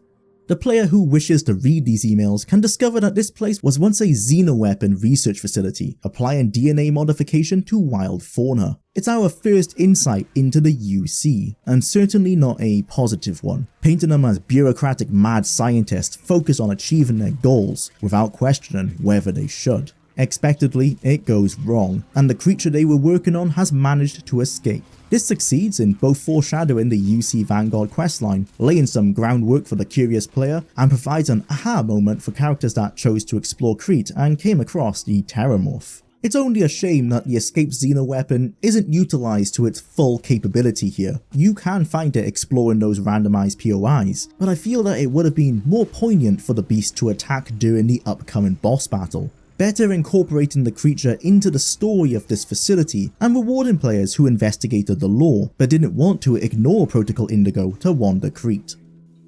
The player who wishes to read these emails can discover that this place was once a xenoweapon research facility, applying DNA modification to wild fauna. It's our first insight into the UC, and certainly not a positive one, painting them as bureaucratic mad scientists focused on achieving their goals, without questioning whether they should. Expectedly, it goes wrong, and the creature they were working on has managed to escape. This succeeds in both foreshadowing the UC Vanguard questline, laying some groundwork for the curious player, and provides an aha moment for characters that chose to explore Kreet and came across the Terramorph. It's only a shame that the escaped xenoweapon isn't utilized to its full capability here. You can find it exploring those randomized POIs, but I feel that it would have been more poignant for the beast to attack during the upcoming boss battle. Better incorporating the creature into the story of this facility and rewarding players who investigated the lore but didn't want to ignore Protocol Indigo to wander Kreet.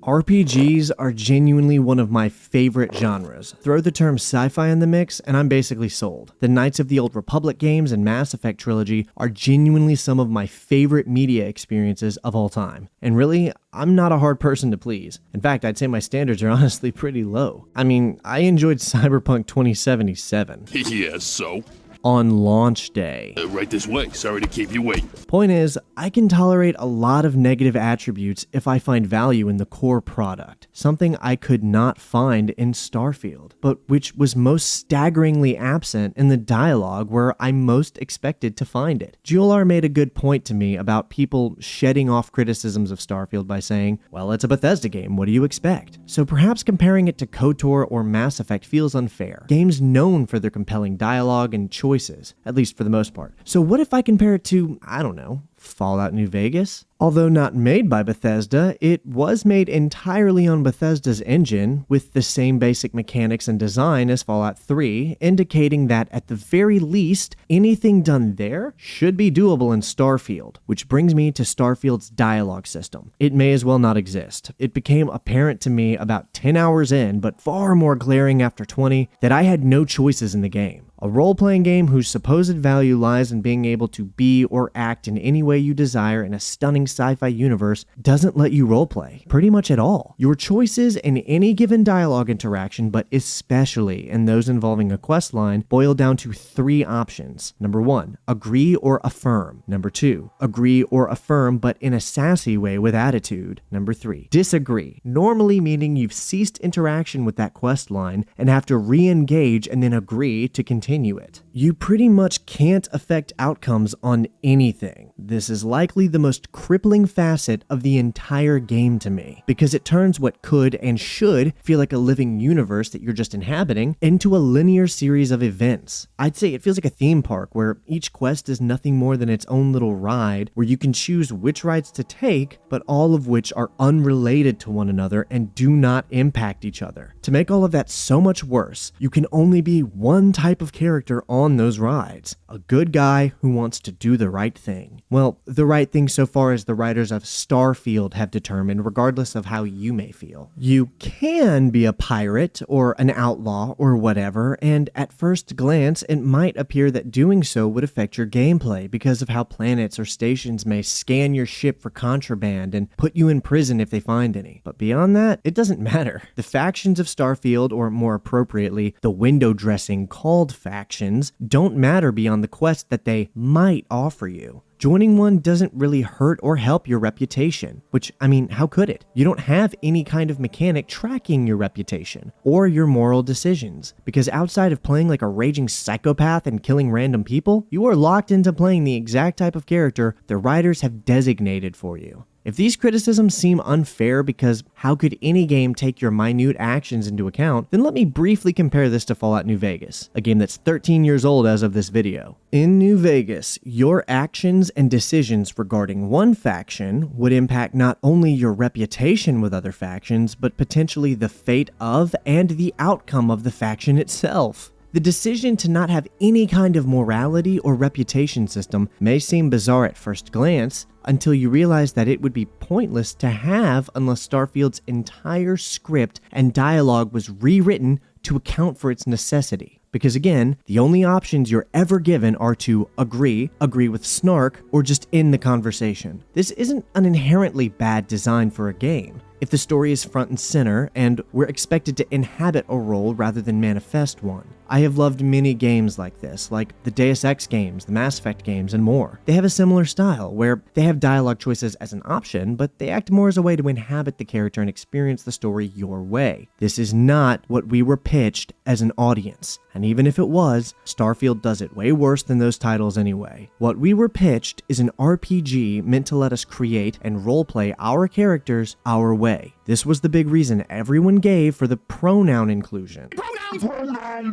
RPGs are genuinely one of my favorite genres. Throw the term sci-fi in the mix and I'm basically sold. The Knights of the Old Republic games and Mass Effect trilogy are genuinely some of my favorite media experiences of all time. And really, I'm not a hard person to please. In fact, I'd say my standards are honestly pretty low. I mean, I enjoyed Cyberpunk 2077. Yes, so? On launch day. Right this way. Sorry to keep you waiting. Point is, I can tolerate a lot of negative attributes if I find value in the core product, something I could not find in Starfield, but which was most staggeringly absent in the dialogue where I most expected to find it. Jwlar made a good point to me about people shedding off criticisms of Starfield by saying, well, it's a Bethesda game, what do you expect? So perhaps comparing it to KOTOR or Mass Effect feels unfair. Games known for their compelling dialogue and choices, at least for the most part. So what if I compare it to, I don't know, Fallout New Vegas? Although not made by Bethesda, it was made entirely on Bethesda's engine with the same basic mechanics and design as Fallout 3, indicating that at the very least, anything done there should be doable in Starfield, which brings me to Starfield's dialogue system. It may as well not exist. It became apparent to me about 10 hours in, but far more glaring after 20, that I had no choices in the game. A role-playing game whose supposed value lies in being able to be or act in any way you desire in a stunning sci-fi universe doesn't let you roleplay, pretty much at all. Your choices in any given dialogue interaction, but especially in those involving a quest line, boil down to 3 options. Number 1, agree or affirm. Number 2, agree or affirm but in a sassy way with attitude. Number 3, disagree, normally meaning you've ceased interaction with that quest line and have to re-engage and then agree to continue it. You pretty much can't affect outcomes on anything. This is likely the most crippling facet of the entire game to me, because it turns what could and should feel like a living universe that you're just inhabiting into a linear series of events. I'd say it feels like a theme park where each quest is nothing more than its own little ride where you can choose which rides to take, but all of which are unrelated to one another and do not impact each other. To make all of that so much worse, you can only be one type of character on those rides, a good guy who wants to do the right thing. Well, the right thing so far as the writers of Starfield have determined, regardless of how you may feel. You can be a pirate or an outlaw or whatever, and at first glance it might appear that doing so would affect your gameplay because of how planets or stations may scan your ship for contraband and put you in prison if they find any. But beyond that, it doesn't matter. The factions of Starfield, or more appropriately, the window dressing called factions, don't matter beyond the quest that they might offer you. Joining one doesn't really hurt or help your reputation, which, I mean, how could it? You don't have any kind of mechanic tracking your reputation or your moral decisions, because outside of playing like a raging psychopath and killing random people, you are locked into playing the exact type of character the writers have designated for you. If these criticisms seem unfair because how could any game take your minute actions into account, then let me briefly compare this to Fallout New Vegas, a game that's 13 years old as of this video. In New Vegas, your actions and decisions regarding one faction would impact not only your reputation with other factions, but potentially the fate of and the outcome of the faction itself. The decision to not have any kind of morality or reputation system may seem bizarre at first glance, until you realize that it would be pointless to have unless Starfield's entire script and dialogue was rewritten to account for its necessity. Because again, the only options you're ever given are to agree with snark, or just end the conversation. This isn't an inherently bad design for a game. If the story is front and center, and we're expected to inhabit a role rather than manifest one. I have loved many games like this, like the Deus Ex games, the Mass Effect games, and more. They have a similar style, where they have dialogue choices as an option, but they act more as a way to inhabit the character and experience the story your way. This is not what we were pitched as an audience, and even if it was, Starfield does it way worse than those titles anyway. What we were pitched is an RPG meant to let us create and roleplay our characters our way. This was the big reason everyone gave for the pronoun inclusion.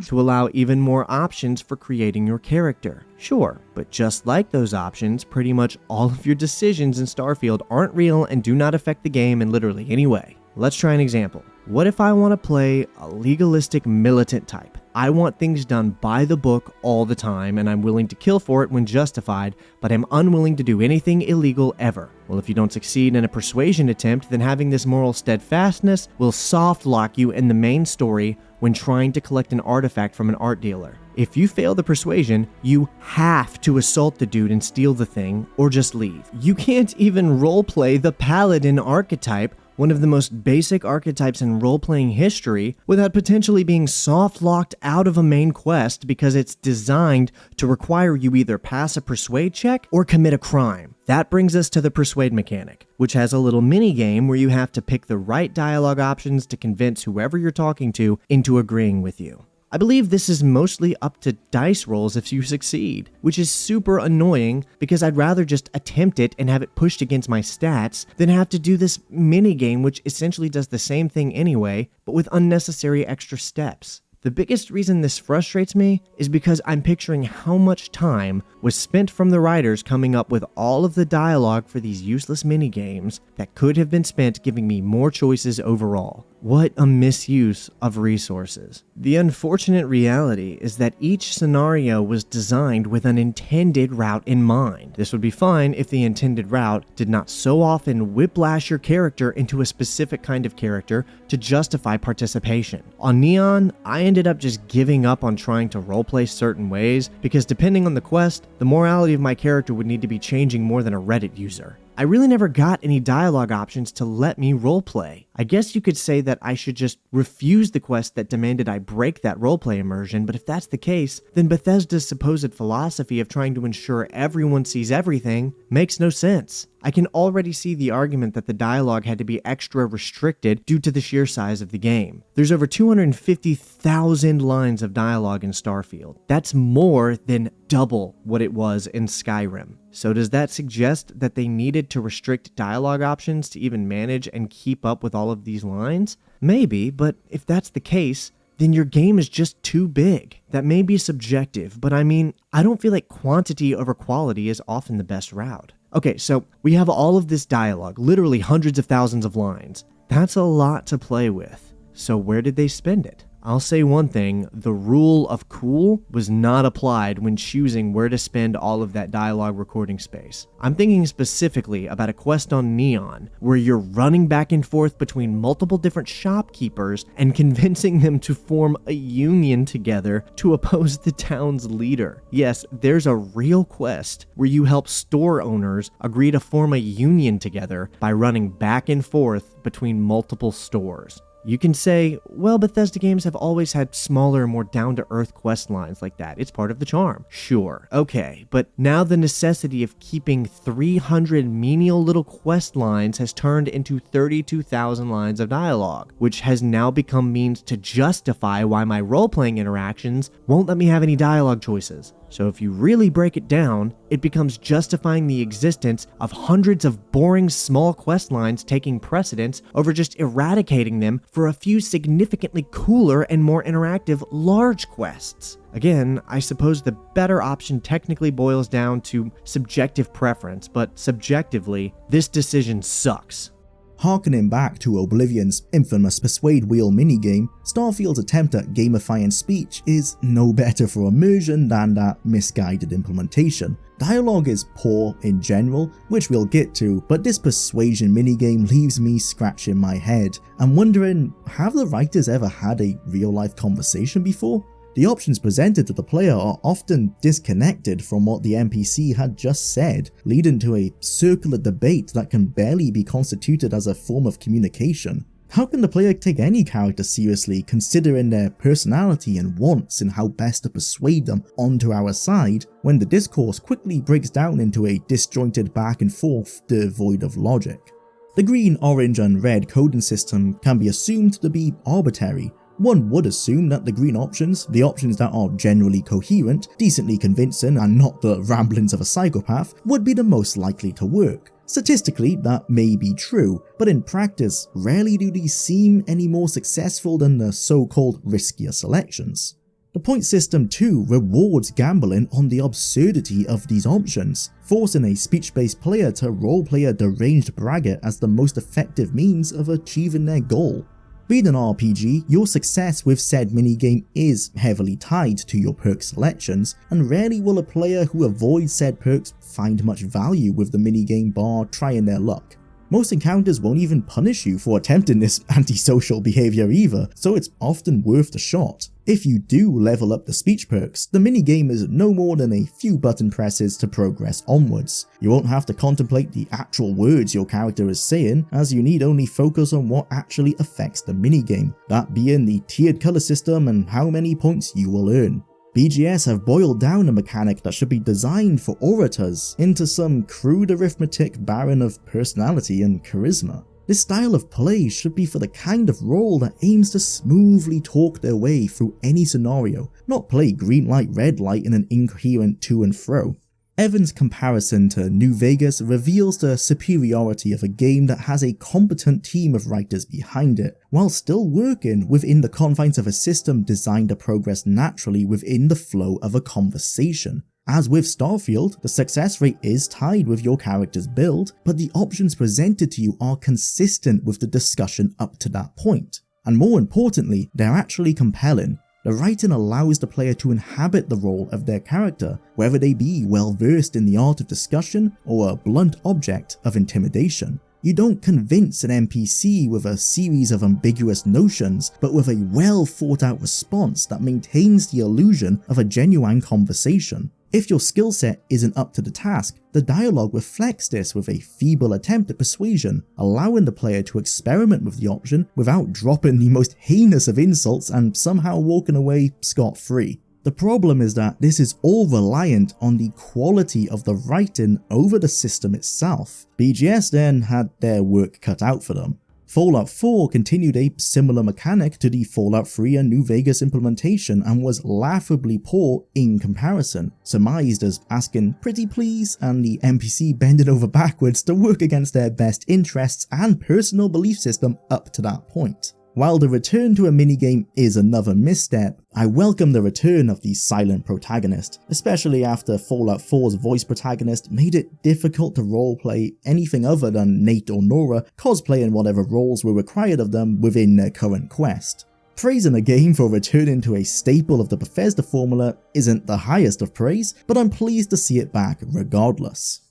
To allow even more options for creating your character. Sure, but just like those options, pretty much all of your decisions in Starfield aren't real and do not affect the game in literally any way. Let's try an example. What if I want to play a legalistic militant type? I want things done by the book all the time, and I'm willing to kill for it when justified, but I'm unwilling to do anything illegal ever. Well, if you don't succeed in a persuasion attempt, then having this moral steadfastness will soft lock you in the main story when trying to collect an artifact from an art dealer. If you fail the persuasion, you have to assault the dude and steal the thing, or just leave. You can't even roleplay the paladin archetype, one of the most basic archetypes in role-playing history, without potentially being soft-locked out of a main quest because it's designed to require you either pass a persuade check or commit a crime. That brings us to the persuade mechanic, which has a little mini-game where you have to pick the right dialogue options to convince whoever you're talking to into agreeing with you. I believe this is mostly up to dice rolls if you succeed, which is super annoying because I'd rather just attempt it and have it pushed against my stats than have to do this minigame which essentially does the same thing anyway, but with unnecessary extra steps. The biggest reason this frustrates me is because I'm picturing how much time was spent from the writers coming up with all of the dialogue for these useless minigames that could have been spent giving me more choices overall. What a misuse of resources. The unfortunate reality is that each scenario was designed with an intended route in mind. This would be fine if the intended route did not so often whiplash your character into a specific kind of character to justify participation. On Neon, I ended up just giving up on trying to roleplay certain ways because depending on the quest, the morality of my character would need to be changing more than a Reddit user. I really never got any dialogue options to let me roleplay. I guess you could say that I should just refuse the quest that demanded I break that roleplay immersion, but if that's the case, then Bethesda's supposed philosophy of trying to ensure everyone sees everything makes no sense. I can already see the argument that the dialogue had to be extra restricted due to the sheer size of the game. There's over 250,000 lines of dialogue in Starfield. That's more than double what it was in Skyrim. So does that suggest that they needed to restrict dialogue options to even manage and keep up with all of these lines? Maybe, but if that's the case, then your game is just too big. That may be subjective, but I mean, I don't feel like quantity over quality is often the best route. Okay, so we have all of this dialogue, literally hundreds of thousands of lines. That's a lot to play with. So where did they spend it? I'll say one thing, the rule of cool was not applied when choosing where to spend all of that dialogue recording space. I'm thinking specifically about a quest on Neon, where you're running back and forth between multiple different shopkeepers and convincing them to form a union together to oppose the town's leader. Yes, there's a real quest where you help store owners agree to form a union together by running back and forth between multiple stores. You can say, well, Bethesda games have always had smaller, more down-to-earth quest lines like that. It's part of the charm. Sure, okay, but now the necessity of keeping 300 menial little quest lines has turned into 32,000 lines of dialogue, which has now become means to justify why my role-playing interactions won't let me have any dialogue choices. So if you really break it down, it becomes justifying the existence of hundreds of boring small quest lines taking precedence over just eradicating them for a few significantly cooler and more interactive large quests. Again, I suppose the better option technically boils down to subjective preference, but subjectively, this decision sucks. Harkening back to Oblivion's infamous Persuade Wheel minigame, Starfield's attempt at gamifying speech is no better for immersion than that misguided implementation. Dialogue is poor in general, which we'll get to, but this Persuasion minigame leaves me scratching my head and wondering, have the writers ever had a real-life conversation before? The options presented to the player are often disconnected from what the NPC had just said, leading to a circular debate that can barely be constituted as a form of communication. How can the player take any character seriously considering their personality and wants and how best to persuade them onto our side when the discourse quickly breaks down into a disjointed back and forth devoid of logic? The green, orange and red coding system can be assumed to be arbitrary. One would assume that the green options, the options that are generally coherent, decently convincing and not the ramblings of a psychopath, would be the most likely to work. Statistically, that may be true, but in practice, rarely do these seem any more successful than the so-called riskier selections. The point system too rewards gambling on the absurdity of these options, forcing a speech-based player to roleplay a deranged braggart as the most effective means of achieving their goal. Being an RPG, your success with said minigame is heavily tied to your perk selections, and rarely will a player who avoids said perks find much value with the minigame bar trying their luck. Most encounters won't even punish you for attempting this antisocial behavior either, so it's often worth the shot. If you do level up the speech perks, the minigame is no more than a few button presses to progress onwards. You won't have to contemplate the actual words your character is saying, as you need only focus on what actually affects the minigame, that being the tiered color system and how many points you will earn. BGS have boiled down a mechanic that should be designed for orators into some crude arithmetic barren of personality and charisma. This style of play should be for the kind of role that aims to smoothly talk their way through any scenario, not play green light red light in an incoherent to and fro. Evan's comparison to New Vegas reveals the superiority of a game that has a competent team of writers behind it, while still working within the confines of a system designed to progress naturally within the flow of a conversation. As with Starfield, the success rate is tied with your character's build, but the options presented to you are consistent with the discussion up to that point. and more importantly, they're actually compelling. The writing allows the player to inhabit the role of their character, whether they be well versed in the art of discussion or a blunt object of intimidation. You don't convince an NPC with a series of ambiguous notions, but with a well thought out response that maintains the illusion of a genuine conversation. If your skill set isn't up to the task, the dialogue reflects this with a feeble attempt at persuasion, allowing the player to experiment with the option without dropping the most heinous of insults and somehow walking away scot-free. The problem is that this is all reliant on the quality of the writing over the system itself. BGS then had their work cut out for them. Fallout 4 continued a similar mechanic to the Fallout 3 and New Vegas implementation and was laughably poor in comparison, surmised as asking pretty please and the NPC bending over backwards to work against their best interests and personal belief system up to that point. While the return to a minigame is another misstep, I welcome the return of the silent protagonist, especially after Fallout 4's voice protagonist made it difficult to roleplay anything other than Nate or Nora cosplaying whatever roles were required of them within their current quest. Praising a game for returning to a staple of the Bethesda formula isn't the highest of praise, but I'm pleased to see it back regardless.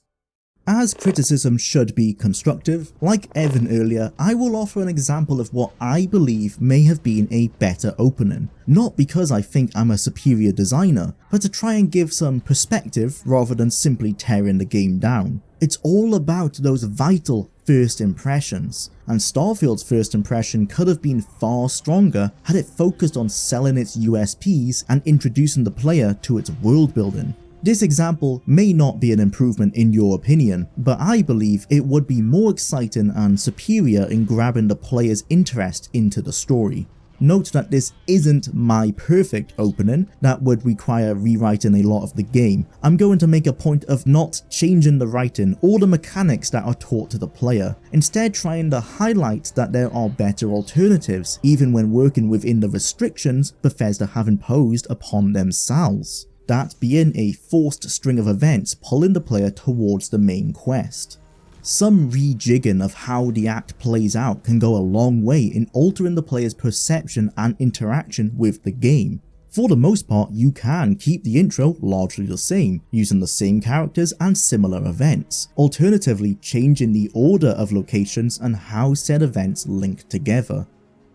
As criticism should be constructive, like Evan earlier, I will offer an example of what I believe may have been a better opening. Not because I think I'm a superior designer, but to try and give some perspective rather than simply tearing the game down. It's all about those vital first impressions, and Starfield's first impression could have been far stronger had it focused on selling its USPs and introducing the player to its world building. This example may not be an improvement in your opinion, but I believe it would be more exciting and superior in grabbing the player's interest into the story. Note that this isn't my perfect opening that would require rewriting a lot of the game. I'm going to make a point of not changing the writing or the mechanics that are taught to the player, instead trying to highlight that there are better alternatives even when working within the restrictions Bethesda have imposed upon themselves. That being a forced string of events pulling the player towards the main quest. Some rejigging of how the act plays out can go a long way in altering the player's perception and interaction with the game. For the most part, you can keep the intro largely the same, using the same characters and similar events, alternatively changing the order of locations and how said events link together.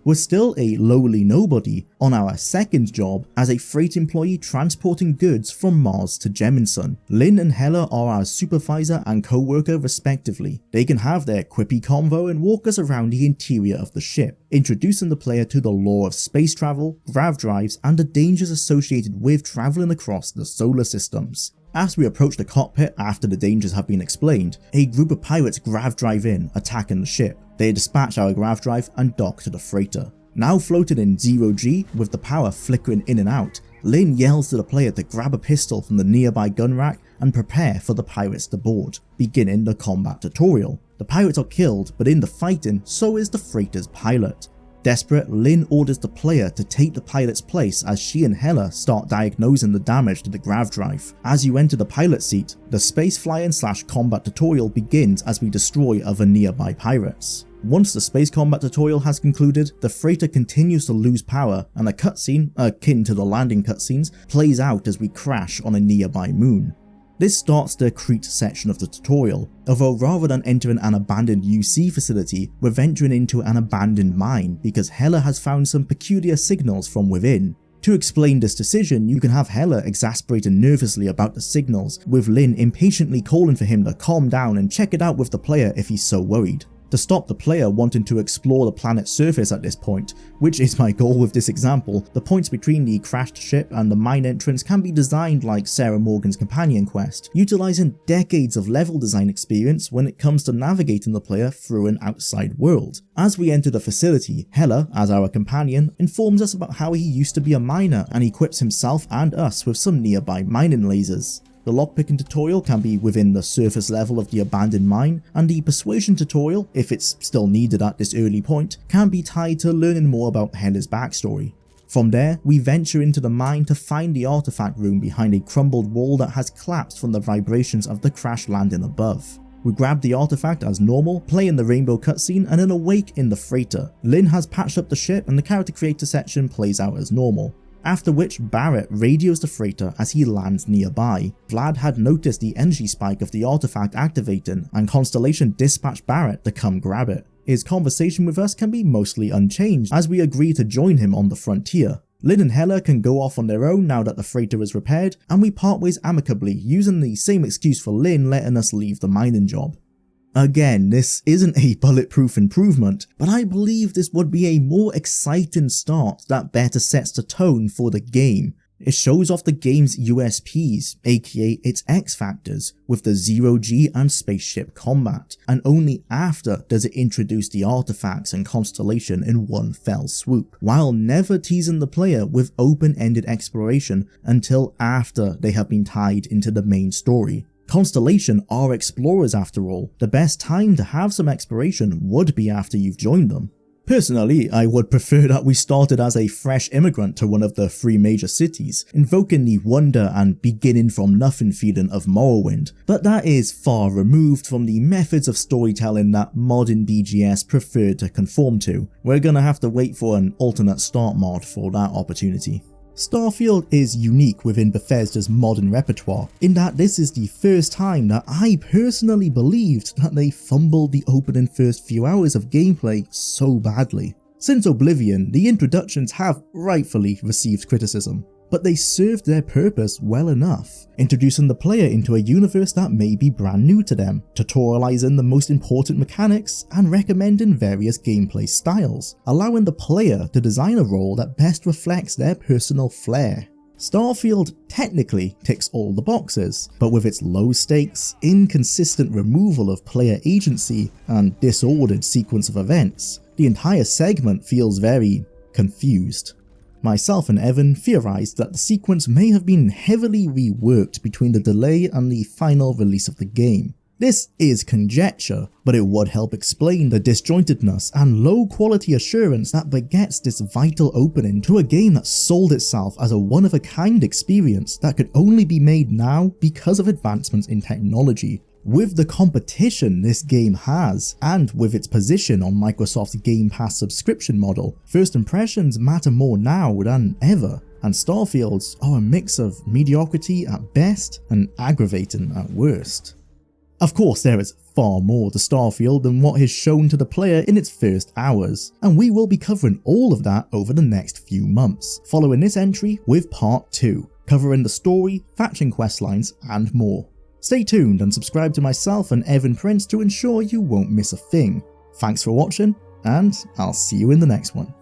We're still a lowly nobody on our second job as a freight employee transporting goods from Mars to Jemison. Lynn and Hella are our supervisor and co-worker respectively. They can have their quippy convo and walk us around the interior of the ship, introducing the player to the lore of space travel, grav drives, and the dangers associated with traveling across the solar systems. As we approach the cockpit after the dangers have been explained, a group of pirates grav drive in, attacking the ship. They dispatch our grav drive and dock to the freighter. Now floated in 0G with the power flickering in and out, Lynn yells to the player to grab a pistol from the nearby gun rack and prepare for the pirates to board, beginning the combat tutorial. The pirates are killed, but in the fighting, so is the freighter's pilot. Desperate, Lynn orders the player to take the pilot's place as she and Hella start diagnosing the damage to the grav drive. As you enter the pilot seat, the space flying / combat tutorial begins as we destroy other nearby pirates. Once the space combat tutorial has concluded, the freighter continues to lose power and a cutscene, akin to the landing cutscenes, plays out as we crash on a nearby moon. This starts the Kreet section of the tutorial, although rather than entering an abandoned UC facility, we're venturing into an abandoned mine because Hella has found some peculiar signals from within. To explain this decision, you can have Hella exasperated nervously about the signals, with Lynn impatiently calling for him to calm down and check it out with the player if he's so worried. To stop the player wanting to explore the planet's surface at this point, which is my goal with this example, the points between the crashed ship and the mine entrance can be designed like Sarah Morgan's companion quest, utilizing decades of level design experience when it comes to navigating the player through an outside world. As we enter the facility, Hella, as our companion, informs us about how he used to be a miner and equips himself and us with some nearby mining lasers. The lockpicking tutorial can be within the surface level of the abandoned mine, and the persuasion tutorial, if it's still needed at this early point, can be tied to learning more about Hella's backstory. From there, we venture into the mine to find the artifact room behind a crumbled wall that has collapsed from the vibrations of the crash landing above. We grab the artifact as normal, play in the rainbow cutscene, and then awake in the freighter. Lynn has patched up the ship and the character creator section plays out as normal. After which Barrett radios the freighter as he lands nearby. Vlad had noticed the energy spike of the artifact activating, and Constellation dispatched Barrett to come grab it. His conversation with us can be mostly unchanged as we agree to join him on the frontier. Lynn and Hela can go off on their own now that the freighter is repaired, and we part ways amicably, using the same excuse for Lynn letting us leave the mining job. Again, this isn't a bulletproof improvement, but I believe this would be a more exciting start that better sets the tone for the game. It shows off the game's USPs, aka its X factors, with the zero-G and spaceship combat, and only after does it introduce the artifacts and Constellation in one fell swoop, while never teasing the player with open-ended exploration until after they have been tied into the main story. Constellation are explorers after all. The best time to have some exploration would be after you've joined them. Personally, I would prefer that we started as a fresh immigrant to one of the 3 major cities, invoking the wonder and beginning from nothing feeling of Morrowind, but that is far removed from the methods of storytelling that modern BGS prefer to conform to. We're gonna have to wait for an alternate start mod for that opportunity. Starfield is unique within Bethesda's modern repertoire, in that this is the first time that I personally believed that they fumbled the opening first few hours of gameplay so badly. Since Oblivion, the introductions have rightfully received criticism, but they served their purpose well enough, introducing the player into a universe that may be brand new to them, tutorializing the most important mechanics, and recommending various gameplay styles, allowing the player to design a role that best reflects their personal flair. Starfield technically ticks all the boxes, but with its low stakes, inconsistent removal of player agency, and disordered sequence of events, the entire segment feels very confused. Myself and Evan theorized that the sequence may have been heavily reworked between the delay and the final release of the game. This is conjecture, but it would help explain the disjointedness and low quality assurance that begets this vital opening to a game that sold itself as a one-of-a-kind experience that could only be made now because of advancements in technology. With the competition this game has, and with its position on Microsoft's Game Pass subscription model, first impressions matter more now than ever, and Starfields are a mix of mediocrity at best and aggravating at worst. Of course, there is far more to Starfield than what is shown to the player in its first hours, and we will be covering all of that over the next few months, following this entry with part 2, covering the story, faction questlines, and more. Stay tuned and subscribe to myself and Evan Prince to ensure you won't miss a thing. Thanks for watching, and I'll see you in the next one.